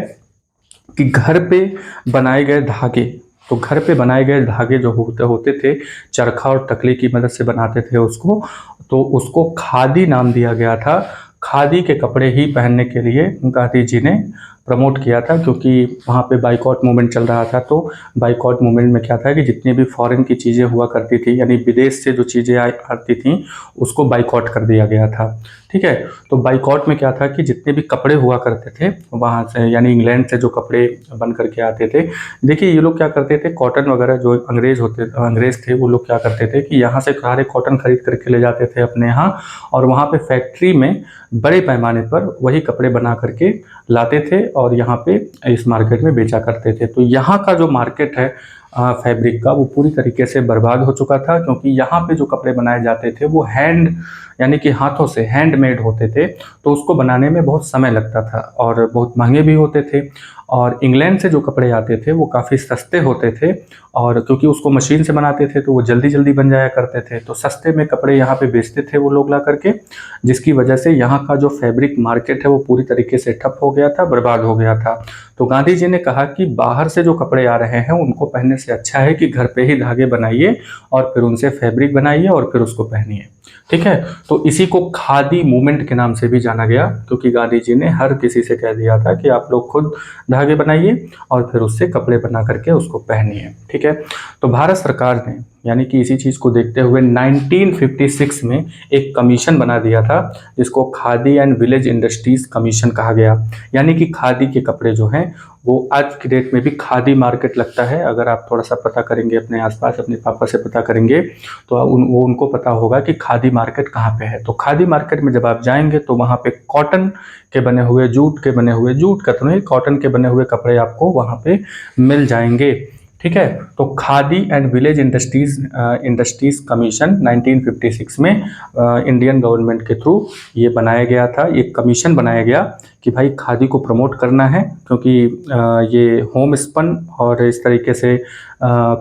कि घर पे बनाए गए धागे। तो घर पे बनाए गए धागे जो होते थे, चरखा और तकली की मदद से बनाते थे उसको, तो उसको खादी नाम दिया गया था। खादी के कपड़े ही पहनने के लिए गांधी जी ने प्रमोट किया था, क्योंकि वहाँ पे बाइकॉट मूवमेंट चल रहा था। तो बाइकॉट मूवमेंट में क्या था कि जितनी भी फॉरेन की चीज़ें हुआ करती थी, यानी विदेश से जो चीज़ें आती थी उसको बाइकॉट कर दिया गया था। ठीक है, तो बाइकॉट में क्या था कि जितने भी कपड़े हुआ करते थे वहाँ से, यानी इंग्लैंड से जो कपड़े बन करके आते थे, देखिए ये लोग क्या करते थे, कॉटन वगैरह जो अंग्रेज़ थे वो लोग क्या करते थे कि यहाँ से सारे कॉटन खरीद करके ले जाते थे अपने यहाँ, और वहाँ पे फैक्ट्री में बड़े पैमाने पर वही कपड़े बना करके लाते थे और यहाँ पे इस मार्केट में बेचा करते थे। तो यहाँ का जो मार्केट है फैब्रिक का, वो पूरी तरीके से बर्बाद हो चुका था, क्योंकि यहाँ पे जो कपड़े बनाए जाते थे वो हैंड यानी कि हाथों से हैंडमेड होते थे। तो उसको बनाने में बहुत समय लगता था और बहुत महंगे भी होते थे। और इंग्लैंड से जो कपड़े आते थे वो काफ़ी सस्ते होते थे, और क्योंकि उसको मशीन से बनाते थे तो वो जल्दी जल्दी बन जाया करते थे। तो सस्ते में कपड़े यहाँ पे बेचते थे वो लोग ला करके, जिसकी वजह से यहाँ का जो फैब्रिक मार्केट है वो पूरी तरीके से ठप हो गया था, बर्बाद हो गया था। तो गांधी जी ने कहा कि बाहर से जो कपड़े आ रहे हैं उनको पहनने से अच्छा है कि घर पे ही धागे बनाइए और फिर उनसे फैब्रिक बनाइए और फिर उसको पहनिए। ठीक है, तो इसी को खादी मूवमेंट के नाम से भी जाना गया, क्योंकि गांधी जी ने हर किसी से कह दिया था कि आप लोग खुद धागे बनाइए और फिर उससे कपड़े बना करके उसको पहनिए। ठीक है, तो भारत सरकार ने यानी कि इसी चीज़ को देखते हुए 1956 में एक कमीशन बना दिया था, जिसको khadi and village industries commission कहा गया। यानी कि खादी के कपड़े जो हैं वो आज की डेट में भी खादी मार्केट लगता है। अगर आप थोड़ा सा पता करेंगे अपने आसपास, अपने पापा से पता करेंगे तो वो उनको पता होगा कि खादी मार्केट कहाँ पे है। तो खादी मार्केट में जब आप जाएंगे तो वहाँ पे कॉटन के बने हुए, जूट का तो नहीं, कॉटन के बने हुए कपड़े आपको वहाँ पे मिल जाएंगे। ठीक है, तो khadi and village industries commission 1956 में इंडियन गवर्नमेंट के थ्रू ये बनाया गया था। ये कमीशन बनाया गया कि भाई खादी को प्रमोट करना है, क्योंकि ये होम स्पन और इस तरीके से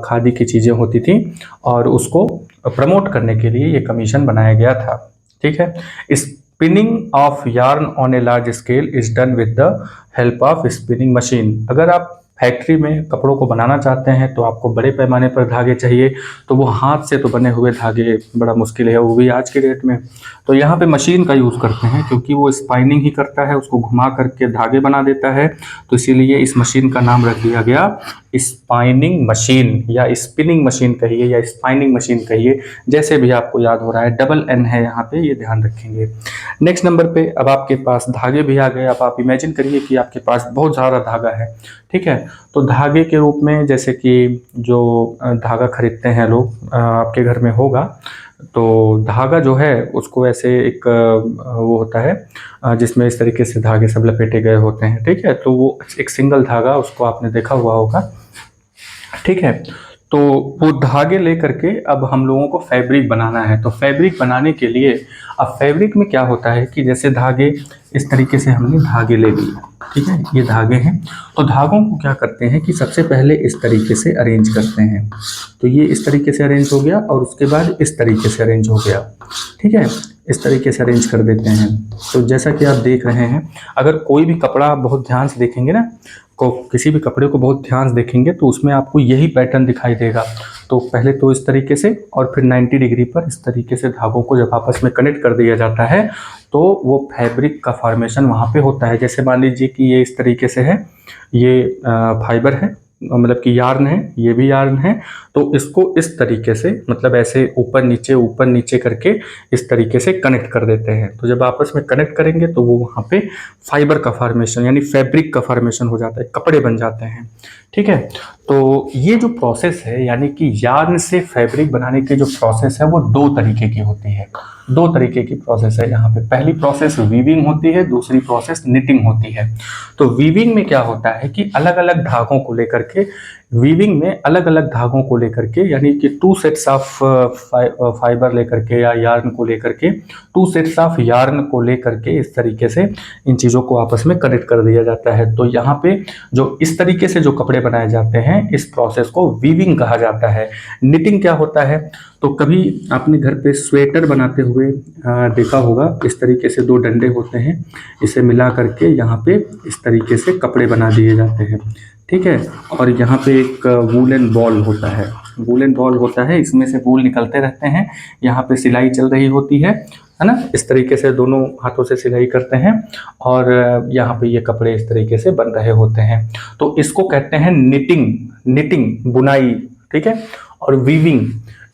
खादी की चीज़ें होती थी, और उसको प्रमोट करने के लिए ये कमीशन बनाया गया था। ठीक है, spinning of yarn on a large scale is done with the help of spinning machine. अगर आप फैक्ट्री में कपड़ों को बनाना चाहते हैं तो आपको बड़े पैमाने पर धागे चाहिए, तो वो हाथ से तो बने हुए धागे बड़ा मुश्किल है, वो भी आज के डेट में। तो यहाँ पे मशीन का यूज़ करते हैं, क्योंकि वो स्पाइनिंग ही करता है, उसको घुमा करके धागे बना देता है। तो इसीलिए इस मशीन का नाम रख दिया गया स्पाइनिंग मशीन, या स्पिनिंग मशीन कहिए या स्पाइनिंग मशीन कहिए, जैसे भी आपको याद हो रहा है। डबल एन है यहाँ पे, ये ध्यान रखेंगे। नेक्स्ट नंबर पे अब आपके पास धागे भी आ गए। अब आप इमेजिन करिए कि आपके पास बहुत ज़्यादा धागा है। ठीक है, तो धागे के रूप में जैसे कि जो धागा खरीदते हैं लोग, आपके घर में होगा, तो धागा जो है उसको ऐसे एक वो होता है जिसमें इस तरीके से धागे सब लपेटे गए होते हैं, ठीक है। तो वो एक सिंगल धागा, उसको आपने देखा हुआ होगा, ठीक है। तो वो धागे लेकर के अब हम लोगों को फैब्रिक बनाना है। तो फैब्रिक बनाने के लिए अब फैब्रिक में क्या होता है कि जैसे धागे इस तरीके से हमने धागे ले लिए, ठीक है, ये धागे हैं। तो धागों को क्या करते हैं कि सबसे पहले इस तरीके से अरेंज करते हैं। तो ये इस तरीके से अरेंज हो गया और उसके बाद इस तरीके से अरेंज हो गया, ठीक है। इस तरीके से अरेंज कर देते हैं। तो जैसा कि आप देख रहे हैं, अगर कोई भी कपड़ा बहुत ध्यान से देखेंगे ना, को किसी भी कपड़े को बहुत ध्यान से देखेंगे तो उसमें आपको यही पैटर्न दिखाई देगा। तो पहले तो इस तरीके से और फिर 90 डिग्री पर इस तरीके से धागों को जब आपस में कनेक्ट कर दिया जाता है तो वो फैब्रिक का फॉर्मेशन वहाँ पे होता है। जैसे मान लीजिए कि ये इस तरीके से है, ये फाइबर है, मतलब कि यार्न है, ये भी यार्न है। तो इसको इस तरीके से मतलब ऐसे ऊपर नीचे करके इस तरीके से कनेक्ट कर देते हैं। तो जब आपस में कनेक्ट करेंगे तो वो वहाँ पे फाइबर का फॉर्मेशन यानी फैब्रिक का फॉर्मेशन हो जाता है, कपड़े बन जाते हैं, ठीक है। तो ये जो प्रोसेस है यानी कि यार्न से फैब्रिक बनाने की जो प्रोसेस है वो दो तरीके की होती है। दो तरीके की प्रोसेस है यहाँ पे। पहली प्रोसेस वीविंग होती है, दूसरी प्रोसेस निटिंग होती है। तो वीविंग में क्या होता है कि अलग अलग धागों को लेकर के, वीविंग में अलग अलग धागों को लेकर के यानी कि 2 सेट्स ऑफ फाइबर लेकर के या यार्न को लेकर के, 2 सेट्स ऑफ यार्न को लेकर के इस तरीके से इन चीज़ों को आपस में कनेक्ट कर दिया जाता है। तो यहाँ पे जो इस तरीके से जो कपड़े बनाए जाते हैं इस प्रोसेस को वीविंग कहा जाता है। निटिंग क्या होता है, तो कभी आपने घर पे स्वेटर बनाते हुए देखा होगा, इस तरीके से 2 डंडे होते हैं, इसे मिला करके यहाँ पे इस तरीके से कपड़े बना दिए जाते हैं, ठीक है। और यहाँ पे एक वूलन बॉल होता है, वूलन बॉल होता है, इसमें से वूल निकलते रहते हैं, यहाँ पे सिलाई चल रही होती है ना। इस तरीके से दोनों हाथों से सिलाई करते हैं और यहाँ पे ये कपड़े इस तरीके से बन रहे होते हैं। तो इसको कहते हैं निटिंग, निटिंग बुनाई, ठीक है। और वीविंग,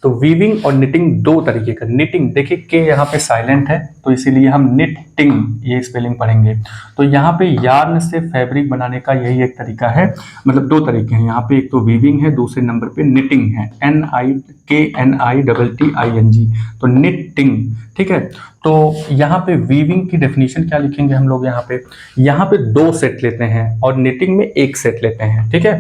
तो वीविंग और निटिंग दो तरीके का। निटिंग देखिए के यहाँ पे साइलेंट है तो इसीलिए हम निटिंग ये स्पेलिंग पढ़ेंगे। तो यहाँ पे यार्न से फैब्रिक बनाने का यही एक तरीका है, मतलब दो तरीके हैं यहाँ पे, एक तो वीविंग है, दूसरे नंबर पे निटिंग है, NITTING, तो निटिंग, ठीक है। तो यहाँ पे वीविंग की डेफिनेशन क्या लिखेंगे हम लोग, यहाँ पे 2 सेट लेते हैं और निटिंग में 1 सेट लेते हैं, ठीक है।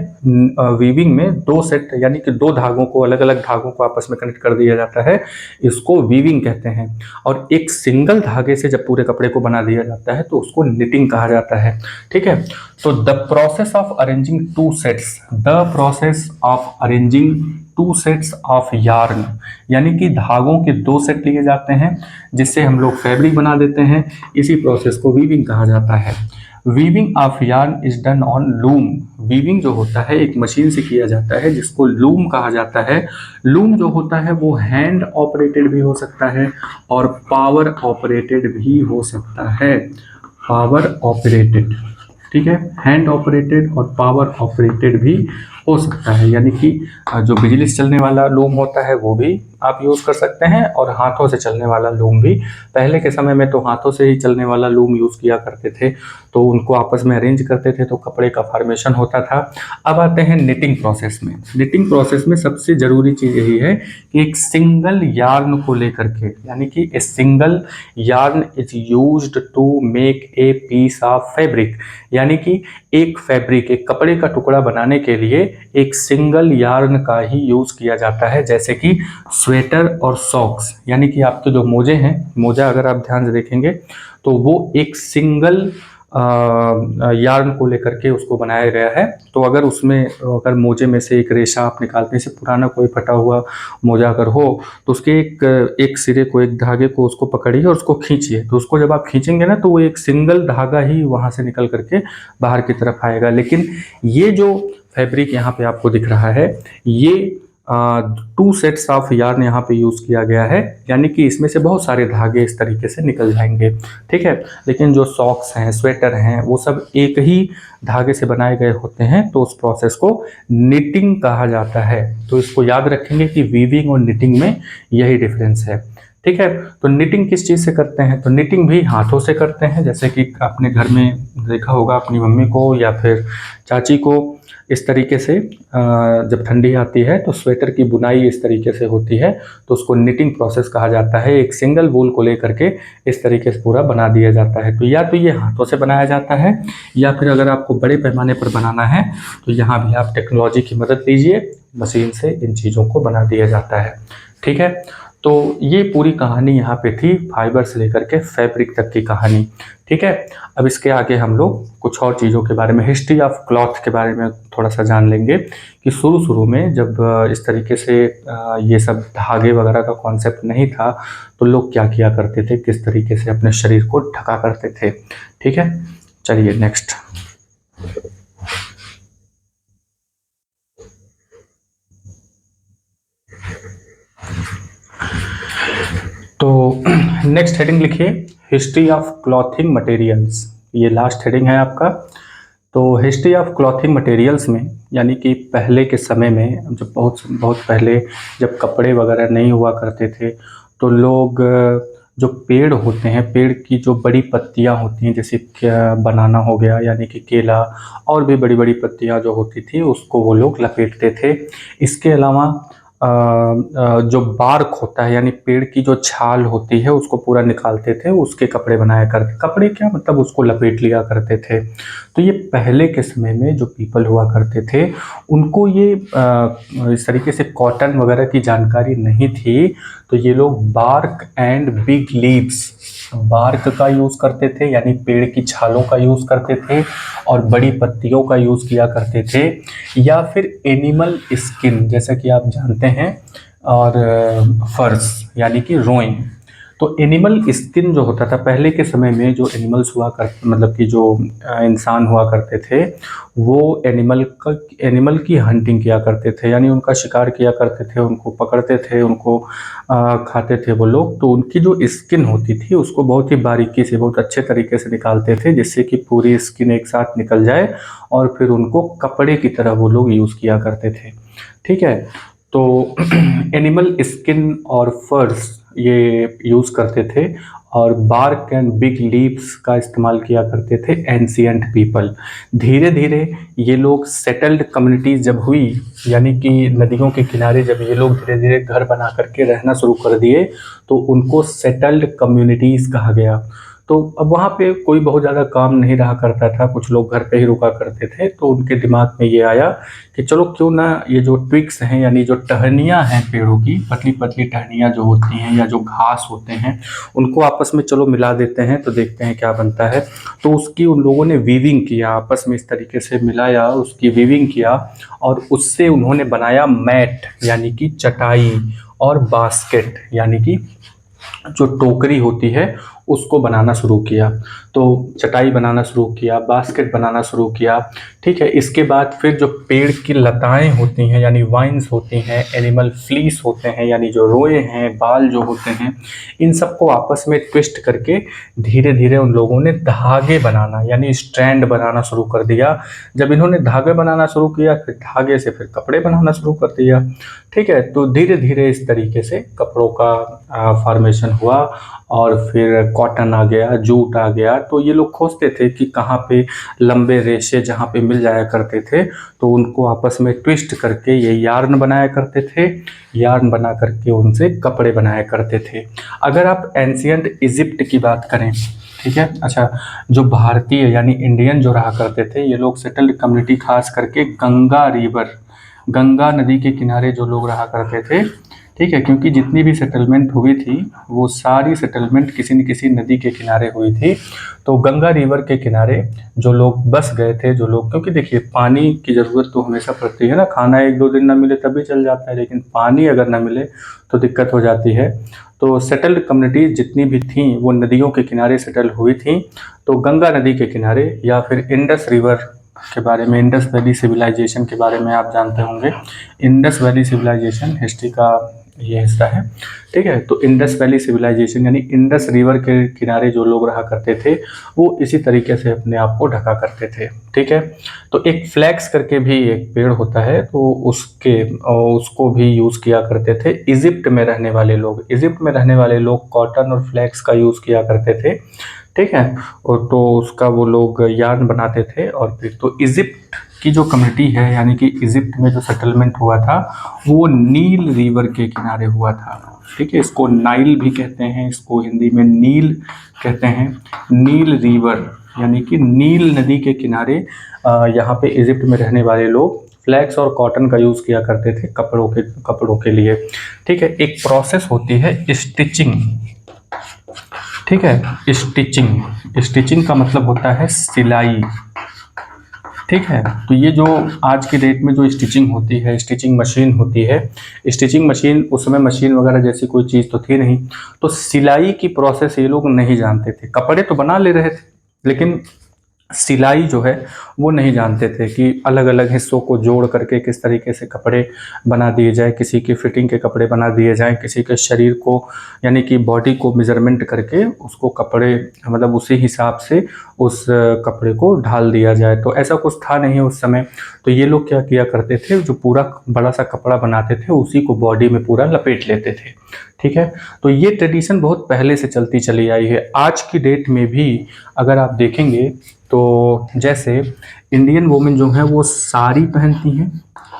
वीविंग में 2 सेट यानी कि 2 धागों को, अलग अलग धागों को आपस में कनेक्ट कर दिया जाता है, इसको वीविंग कहते हैं। और एक सिंगल धागे से जब पूरे कपड़े को बना दिया जाता है तो उसको निटिंग कहा जाता है, ठीक है। तो the process of arranging 2 sets, the process of arranging 2 sets of yarn, यानी कि धागों के 2 सेट लिए जाते हैं जिससे हम लोग फैब्रिक बना देते हैं, इसी प्रोसेस को वीविंग कहा जाता है। Weaving of yarn is done on loom, weaving जो होता है एक मशीन से किया जाता है जिसको लूम कहा जाता है। लूम जो होता है वो हैंड ऑपरेटेड भी हो सकता है और पावर ऑपरेटेड भी हो सकता है, पावर ऑपरेटेड, ठीक है। हैंड ऑपरेटेड और पावर ऑपरेटेड भी हो सकता है, यानी कि जो बिजली से चलने वाला लूम होता है वो भी आप यूज़ कर सकते हैं और हाथों से चलने वाला लूम भी। पहले के समय में तो हाथों से ही चलने वाला लूम यूज़ किया करते थे, तो उनको आपस में अरेंज करते थे तो कपड़े का फॉर्मेशन होता था। अब आते हैं निटिंग प्रोसेस में। निटिंग प्रोसेस में सबसे ज़रूरी चीज़ यही है कि एक सिंगल यार्न को लेकर के, यानी कि a single yarn is used to make a piece of fabric, यानी कि एक फैब्रिक, एक कपड़े का टुकड़ा बनाने के लिए एक सिंगल यार्न का ही यूज़ किया जाता है। जैसे कि स्वेटर और सॉक्स, यानी कि आपके जो मोजे हैं, मोजा अगर आप ध्यान से देखेंगे तो वो एक सिंगल यार्न को लेकर के उसको बनाया गया है। तो अगर उसमें अगर मोजे में से एक रेशा आप निकालते हैं, जैसे पुराना कोई फटा हुआ मोजा अगर हो तो उसके एक सिरे को, एक धागे को उसको पकड़िए और उसको खींचिए, तो उसको जब आप खींचेंगे ना तो वो एक सिंगल धागा ही वहाँ से निकल करके बाहर की तरफ आएगा। लेकिन ये जो फैब्रिक यहाँ पे आपको दिख रहा है ये 2 सेट्स ऑफ यार्न यहाँ पे यूज़ किया गया है, यानी कि इसमें से बहुत सारे धागे इस तरीके से निकल जाएंगे, ठीक है। लेकिन जो सॉक्स हैं, स्वेटर हैं, वो सब एक ही धागे से बनाए गए होते हैं, तो उस प्रोसेस को निटिंग कहा जाता है। तो इसको याद रखेंगे कि वीविंग और निटिंग में यही डिफरेंस है, ठीक है। तो निटिंग किस चीज़ से करते हैं? तो निटिंग भी हाथों से करते हैं, जैसे कि आपने घर में देखा होगा अपनी मम्मी को या फिर चाची को इस तरीके से जब ठंडी आती है तो स्वेटर की बुनाई इस तरीके से होती है, तो उसको निटिंग प्रोसेस कहा जाता है। एक सिंगल वूल को लेकर के इस तरीके से पूरा बना दिया जाता है। तो या तो ये हाथों से बनाया जाता है, या फिर अगर आपको बड़े पैमाने पर बनाना है तो यहाँ भी आप टेक्नोलॉजी की मदद लीजिए, मशीन से इन चीज़ों को बना दिया जाता है। ठीक है। तो ये पूरी कहानी यहाँ पे थी, फाइबर से लेकर के फैब्रिक तक की कहानी। ठीक है। अब इसके आगे हम लोग कुछ और चीज़ों के बारे में, हिस्ट्री ऑफ क्लॉथ के बारे में थोड़ा सा जान लेंगे कि शुरू में जब इस तरीके से ये सब धागे वगैरह का कॉन्सेप्ट नहीं था तो लोग क्या किया करते थे, किस तरीके से अपने शरीर को ढका करते थे। ठीक है। चलिए नेक्स्ट। तो नेक्स्ट हेडिंग लिखिए, हिस्ट्री ऑफ क्लॉथिंग मटेरियल्स। ये लास्ट हेडिंग है आपका। तो हिस्ट्री ऑफ क्लॉथिंग मटेरियल्स में, यानी कि पहले के समय में, जब बहुत बहुत पहले जब कपड़े वगैरह नहीं हुआ करते थे तो लोग जो पेड़ होते हैं, पेड़ की जो बड़ी पत्तियां होती हैं, जैसे बनाना हो गया यानी कि केला, और भी बड़ी बड़ी पत्तियां जो होती थी उसको वो लोग लपेटते थे। इसके अलावा जो बार्क होता है यानी पेड़ की जो छाल होती है उसको पूरा निकालते थे, उसके कपड़े बनाया करते, कपड़े क्या मतलब उसको लपेट लिया करते थे। तो ये पहले के समय में जो पीपल हुआ करते थे उनको ये इस तरीके से कॉटन वगैरह की जानकारी नहीं थी, तो ये लोग bark and big leaves, bark का यूज़ करते थे यानी पेड़ की छालों का यूज़ करते थे, और बड़ी पत्तियों का यूज़ किया करते थे, या फिर एनिमल स्किन जैसा कि आप जानते हैं, और फर्स यानी कि रोएं। तो एनिमल स्किन जो होता था पहले के समय में, जो एनिमल्स हुआ कर मतलब कि जो इंसान हुआ करते थे वो एनिमल की हंटिंग किया करते थे, यानी उनका शिकार किया करते थे, उनको पकड़ते थे, उनको खाते थे वो लोग। तो उनकी जो स्किन होती थी उसको बहुत ही बारीकी से, बहुत अच्छे तरीके से निकालते थे, जिससे कि पूरी स्किन एक साथ निकल जाए, और फिर उनको कपड़े की तरह वो लोग यूज़ किया करते थे। ठीक है। तो एनिमल स्किन और फर्स ये यूज़ करते थे, और बार्क एंड बिग लीव्स का इस्तेमाल किया करते थे एंशियंट पीपल। धीरे धीरे ये लोग सेटल्ड कम्युनिटीज़ जब हुई, यानी कि नदियों के किनारे जब ये लोग धीरे धीरे घर बना करके रहना शुरू कर दिए तो उनको सेटल्ड कम्युनिटीज़ कहा गया। तो अब वहाँ पे कोई बहुत ज़्यादा काम नहीं रहा करता था, कुछ लोग घर पे ही रुका करते थे, तो उनके दिमाग में ये आया कि चलो क्यों ना ये जो ट्विग्स हैं यानी जो टहनियाँ हैं पेड़ों की, पतली पतली टहनियाँ जो होती हैं या जो घास होते हैं, उनको आपस में चलो मिला देते हैं तो देखते हैं क्या बनता है। तो उसकी उन लोगों ने वीविंग किया, आपस में इस तरीके से मिलाया, उसकी वीविंग किया, और उससे उन्होंने बनाया मैट यानी कि चटाई, और बास्केट यानी कि जो टोकरी होती है उसको बनाना शुरू किया। तो चटाई बनाना शुरू किया, बास्केट बनाना शुरू किया। ठीक है। इसके बाद फिर जो पेड़ की लताएं होती हैं यानी वाइन्स होती हैं, एनिमल फ्लीस होते हैं यानी जो रोए हैं, बाल जो होते हैं, इन सबको आपस में ट्विस्ट करके धीरे धीरे उन लोगों ने धागे बनाना यानी स्ट्रैंड बनाना शुरू कर दिया। जब इन्होंने धागे बनाना शुरू किया, फिर धागे से फिर कपड़े बनाना शुरू कर दिया। ठीक है। तो धीरे धीरे इस तरीके से कपड़ों का फॉर्मेशन हुआ, और फिर कॉटन आ गया, जूट आ गया। तो ये लोग खोजते थे कि कहाँ पे लंबे रेशे जहाँ पे मिल जाया करते थे तो उनको आपस में ट्विस्ट करके ये यार्न बनाया करते थे, यार्न बना करके उनसे कपड़े बनाया करते थे। अगर आप एंशियंट इजिप्ट की बात करें, ठीक है, अच्छा, जो भारतीय यानी इंडियन जो रहा करते थे ये लोग सेटल्ड कम्युनिटी, खास करके गंगा नदी के किनारे जो लोग रहा करते थे। ठीक है। क्योंकि जितनी भी सेटलमेंट हुई थी वो सारी सेटलमेंट किसी न किसी नदी के किनारे हुई थी। तो गंगा रिवर के किनारे जो लोग बस गए थे, जो लोग, क्योंकि देखिए पानी की ज़रूरत तो हमेशा पड़ती है ना, खाना एक दो दिन ना मिले तभी चल जाता है, लेकिन पानी अगर ना मिले तो दिक्कत हो जाती है। तो सेटल्ड कम्युनिटीज़ जितनी भी थीं वो नदियों के किनारे सेटल हुई थीं। तो गंगा नदी के किनारे, या फिर इंडस रिवर के बारे में, इंडस वैली सिविलाइजेशन के बारे में आप जानते होंगे। इंडस वैली सिविलाइजेशन हिस्ट्री का ये हिस्सा है, ठीक है। तो इंडस वैली सिविलाइजेशन यानी इंडस रिवर के किनारे जो लोग रहा करते थे वो इसी तरीके से अपने आप को ढका करते थे, ठीक है। तो एक फ्लैक्स करके भी एक पेड़ होता है, तो उसको भी यूज़ किया करते थे इजिप्ट में रहने वाले लोग। इजिप्ट में रहने वाले लोग कॉटन और फ्लैक्स का यूज़ किया करते थे, ठीक है। और तो उसका वो लोग यार्न बनाते थे। और फिर तो इजिप्ट की जो कम्युनिटी है यानी कि इजिप्ट में जो सेटलमेंट हुआ था वो नील रिवर के किनारे हुआ था, ठीक है। इसको नाइल भी कहते हैं, इसको हिंदी में नील कहते हैं। नील रिवर यानी कि नील नदी के किनारे यहाँ पे इजिप्ट में रहने वाले लोग फ्लैक्स और कॉटन का यूज़ किया करते थे कपड़ों के लिए, ठीक है। एक प्रोसेस होती है स्टिचिंग, ठीक है। स्टिचिंग का मतलब होता है सिलाई, ठीक है। तो ये जो आज के डेट में जो स्टिचिंग होती है, स्टिचिंग मशीन होती है, स्टिचिंग मशीन, उस समय मशीन वगैरह जैसी कोई चीज़ तो थी नहीं, तो सिलाई की प्रोसेस ये लोग नहीं जानते थे। कपड़े तो बना ले रहे थे लेकिन सिलाई जो है वो नहीं जानते थे कि अलग अलग हिस्सों को जोड़ करके किस तरीके से कपड़े बना दिए जाए, किसी की फिटिंग के कपड़े बना दिए जाएं, किसी के शरीर को यानी कि बॉडी को मेजरमेंट करके उसको कपड़े मतलब उसी हिसाब से उस कपड़े को ढाल दिया जाए। तो ऐसा कुछ था नहीं उस समय। तो ये लोग क्या किया करते थे, जो पूरा बड़ा सा कपड़ा बनाते थे उसी को बॉडी में पूरा लपेट लेते थे, ठीक है। तो ये ट्रेडिशन बहुत पहले से चलती चली आई है। आज की डेट में भी अगर आप देखेंगे तो जैसे इंडियन वुमेन जो है वो साड़ी पहनती हैं,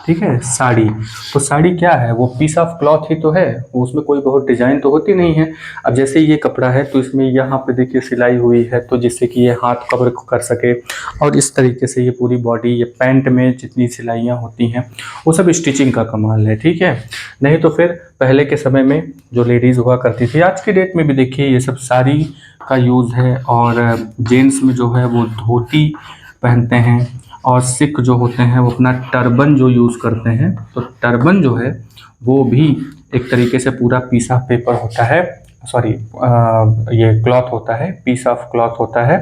ठीक है। साड़ी, तो साड़ी क्या है, वो पीस ऑफ क्लॉथ ही तो है, उसमें कोई बहुत डिजाइन तो होती नहीं है। अब जैसे ये कपड़ा है तो इसमें यहाँ पे देखिए सिलाई हुई है, तो जिससे कि ये हाथ कवर कर सके, और इस तरीके से ये पूरी बॉडी, ये पैंट में जितनी सिलाइयाँ होती हैं वो सब स्टिचिंग का कमाल है, ठीक है। नहीं तो फिर पहले के समय में जो लेडीज़ हुआ करती थी, आज की डेट में भी देखिए ये सब साड़ी का यूज़ है। और जेंट्स में जो है वो धोती पहनते हैं, और सिख जो होते हैं वो अपना टर्बन जो यूज़ करते हैं। तो टर्बन जो है वो भी एक तरीके से पूरा पीस ऑफ पेपर होता है, सॉरी ये क्लॉथ होता है, पीस ऑफ क्लॉथ होता है।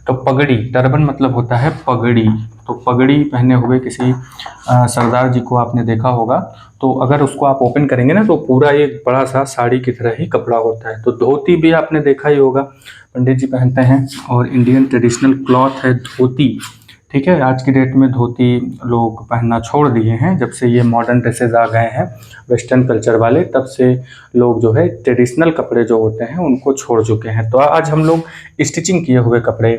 तो पगड़ी, टर्बन मतलब होता है पगड़ी। तो पगड़ी पहने हुए किसी सरदार जी को आपने देखा होगा, तो अगर उसको आप ओपन करेंगे ना तो पूरा एक बड़ा सा साड़ी की तरह ही कपड़ा होता है। तो धोती भी आपने देखा ही होगा, पंडित जी पहनते हैं, और इंडियन ट्रेडिशनल क्लॉथ है धोती, ठीक है। आज की डेट में धोती लोग पहनना छोड़ दिए हैं, जब से ये मॉडर्न ड्रेसेस आ गए हैं वेस्टर्न कल्चर वाले, तब से लोग जो है ट्रेडिशनल कपड़े जो होते हैं उनको छोड़ चुके हैं। तो आज हम लोग स्टिचिंग किए हुए कपड़े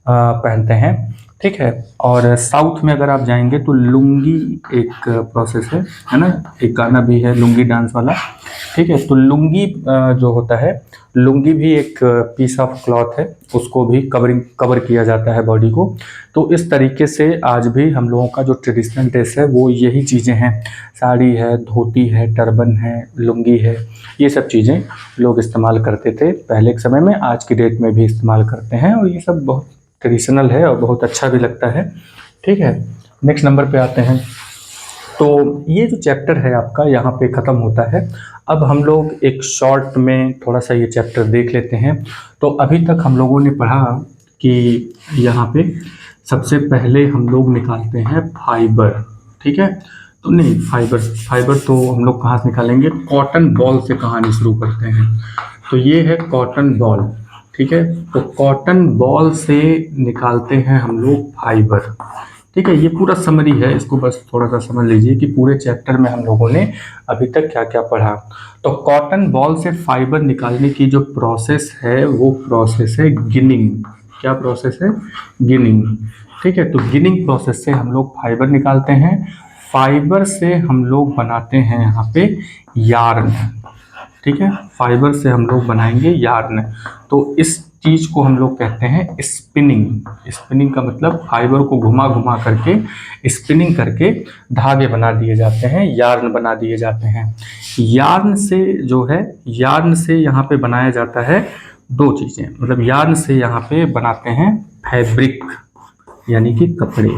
पहनते हैं, ठीक है। और साउथ में अगर आप जाएंगे तो लुंगी एक प्रोसेस है ना, एक गाना भी है लुंगी डांस वाला, ठीक है। तो लुंगी जो होता है, लुंगी भी एक पीस ऑफ क्लॉथ है, उसको भी कवर किया जाता है बॉडी को। तो इस तरीके से आज भी हम लोगों का जो ट्रेडिशनल ड्रेस है वो यही चीज़ें हैं, साड़ी है, धोती है, टर्बन है, लुंगी है, ये सब चीज़ें लोग इस्तेमाल करते थे पहले के समय में, आज की डेट में भी इस्तेमाल करते हैं, और ये सब बहुत ट्रेडिशनल है और बहुत अच्छा भी लगता है, ठीक है। नेक्स्ट नंबर पे आते हैं। तो ये जो चैप्टर है आपका यहाँ पे ख़त्म होता है। अब हम लोग एक शॉर्ट में थोड़ा सा ये चैप्टर देख लेते हैं। तो अभी तक हम लोगों ने पढ़ा कि यहाँ पे सबसे पहले हम लोग निकालते हैं फाइबर, ठीक है। तो नहीं, फाइबर तो हम लोग कहाँ से निकालेंगे, कॉटन बॉल से कहानी शुरू करते हैं। तो ये है कॉटन बॉल, ठीक है। तो कॉटन बॉल से निकालते हैं हम लोग फाइबर, ठीक है। ये पूरा समरी है, इसको बस थोड़ा सा समझ लीजिए कि पूरे चैप्टर में हम लोगों ने अभी तक क्या क्या पढ़ा। तो कॉटन बॉल से फाइबर निकालने की जो प्रोसेस है वो प्रोसेस है गिनिंग। क्या प्रोसेस है, गिनिंग, ठीक है। तो गिनिंग प्रोसेस से हम लोग फाइबर निकालते हैं, फाइबर से हम लोग बनाते हैं यहाँ पे यार्न, ठीक है। फाइबर से हम लोग बनाएंगे यार्न। तो इस चीज को हम लोग कहते हैं स्पिनिंग। स्पिनिंग का मतलब फाइबर को घुमा घुमा करके स्पिनिंग करके धागे बना दिए जाते हैं, यार्न बना दिए जाते हैं। यार्न से जो है, यार्न से यहाँ पे बनाया जाता है दो चीजें, मतलब यार्न से यहाँ पे बनाते हैं फैब्रिक यानी कि कपड़े,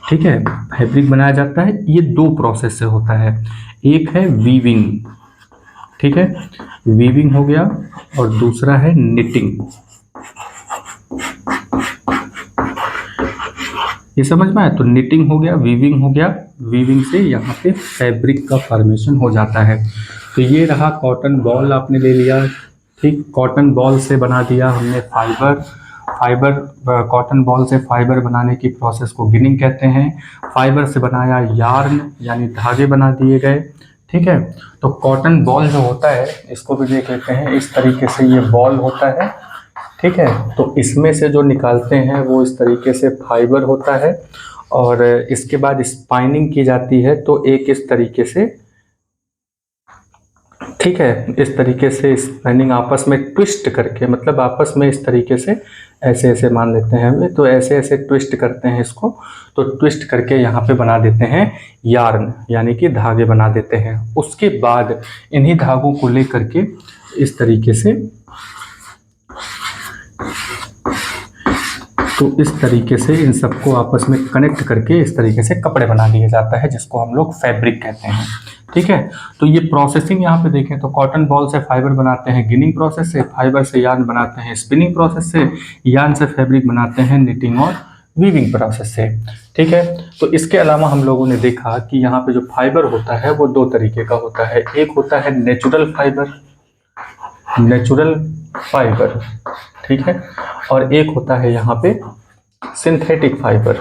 ठीक है। फैब्रिक बनाया जाता है, ये दो प्रोसेस से होता है। एक है वीविंग, ठीक है, वीविंग हो गया, और दूसरा है निटिंग। ये समझ में आया, तो निटिंग हो गया, वीविंग हो गया, वीविंग से यहाँ पे फैब्रिक का फॉर्मेशन हो जाता है। तो ये रहा कॉटन बॉल आपने ले लिया, ठीक। कॉटन बॉल से बना दिया हमने फाइबर कॉटन बॉल से फाइबर बनाने की प्रोसेस को गिनिंग कहते हैं। फाइबर से बनाया यार्न यानी धागे बना दिए गए, ठीक है। तो कॉटन बॉल जो होता है इसको भी देख लेते हैं। इस तरीके से ये बॉल होता है, ठीक है। तो इसमें से जो निकालते हैं वो इस तरीके से फाइबर होता है और इसके बाद स्पाइनिंग की जाती है तो एक इस तरीके से, ठीक है, इस तरीके से स्पाइनिंग आपस में ट्विस्ट करके, मतलब आपस में इस तरीके से ऐसे ऐसे मान लेते हैं हमें, तो ऐसे ऐसे ट्विस्ट करते हैं इसको। तो ट्विस्ट करके यहाँ पे बना देते हैं यार्न यानी कि धागे बना देते हैं। उसके बाद इन्हीं धागों को लेकर के इस तरीके से, तो इस तरीके से इन सबको आपस में कनेक्ट करके इस तरीके से कपड़े बना दिया जाता है जिसको हम लोग फैब्रिक कहते हैं, ठीक है। तो ये प्रोसेसिंग यहाँ पे देखें तो कॉटन बॉल से फाइबर बनाते हैं गिनिंग प्रोसेस से, फाइबर से यार्न बनाते हैं स्पिनिंग प्रोसेस से, यार्न से फैब्रिक बनाते हैं निटिंग और वीविंग प्रोसेस से, ठीक है। तो इसके अलावा हम लोगों ने देखा कि यहाँ पे जो फाइबर होता है वो दो तरीके का होता है। एक होता है नेचुरल फाइबर, ठीक है, और एक होता है यहाँ पे सिंथेटिक फाइबर,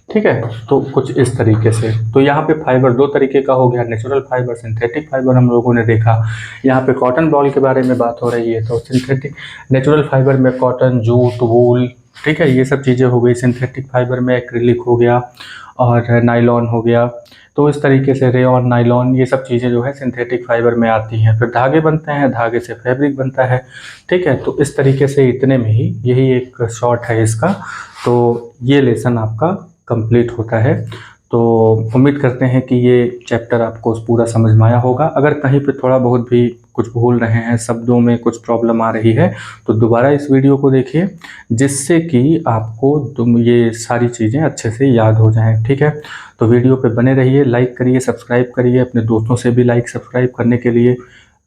ठीक है। तो कुछ इस तरीके से, तो यहाँ पे फाइबर दो तरीके का हो गया, नेचुरल फाइबर, सिंथेटिक फाइबर हम लोगों ने देखा। यहाँ पे कॉटन बॉल के बारे में बात हो रही है तो नेचुरल फाइबर में कॉटन, जूट, वूल, ठीक है, ये सब चीज़ें हो गई। सिंथेटिक फाइबर में एक्रिलिक हो गया और नाइलॉन हो गया। तो इस तरीके से रेयॉन, नाइलॉन, ये सब चीज़ें जो है सिंथेटिक फाइबर में आती हैं। फिर धागे बनते हैं, धागे से फैब्रिक बनता है, ठीक है। तो इस तरीके से इतने में ही यही एक शॉर्ट है इसका। तो ये लेसन आपका कंप्लीट होता है। तो उम्मीद करते हैं कि ये चैप्टर आपको पूरा समझ में आया होगा। अगर कहीं पे थोड़ा बहुत भी कुछ भूल रहे हैं, शब्दों में कुछ प्रॉब्लम आ रही है, तो दोबारा इस वीडियो को देखिए जिससे कि आपको ये सारी चीज़ें अच्छे से याद हो जाएं, ठीक है। तो वीडियो पे बने रहिए, लाइक करिए, सब्सक्राइब करिए, अपने दोस्तों से भी लाइक सब्सक्राइब करने के लिए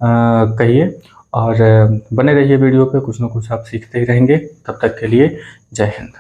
कहिए और बने रहिए वीडियो पे, कुछ ना कुछ आप सीखते ही रहेंगे। तब तक के लिए जय हिंद।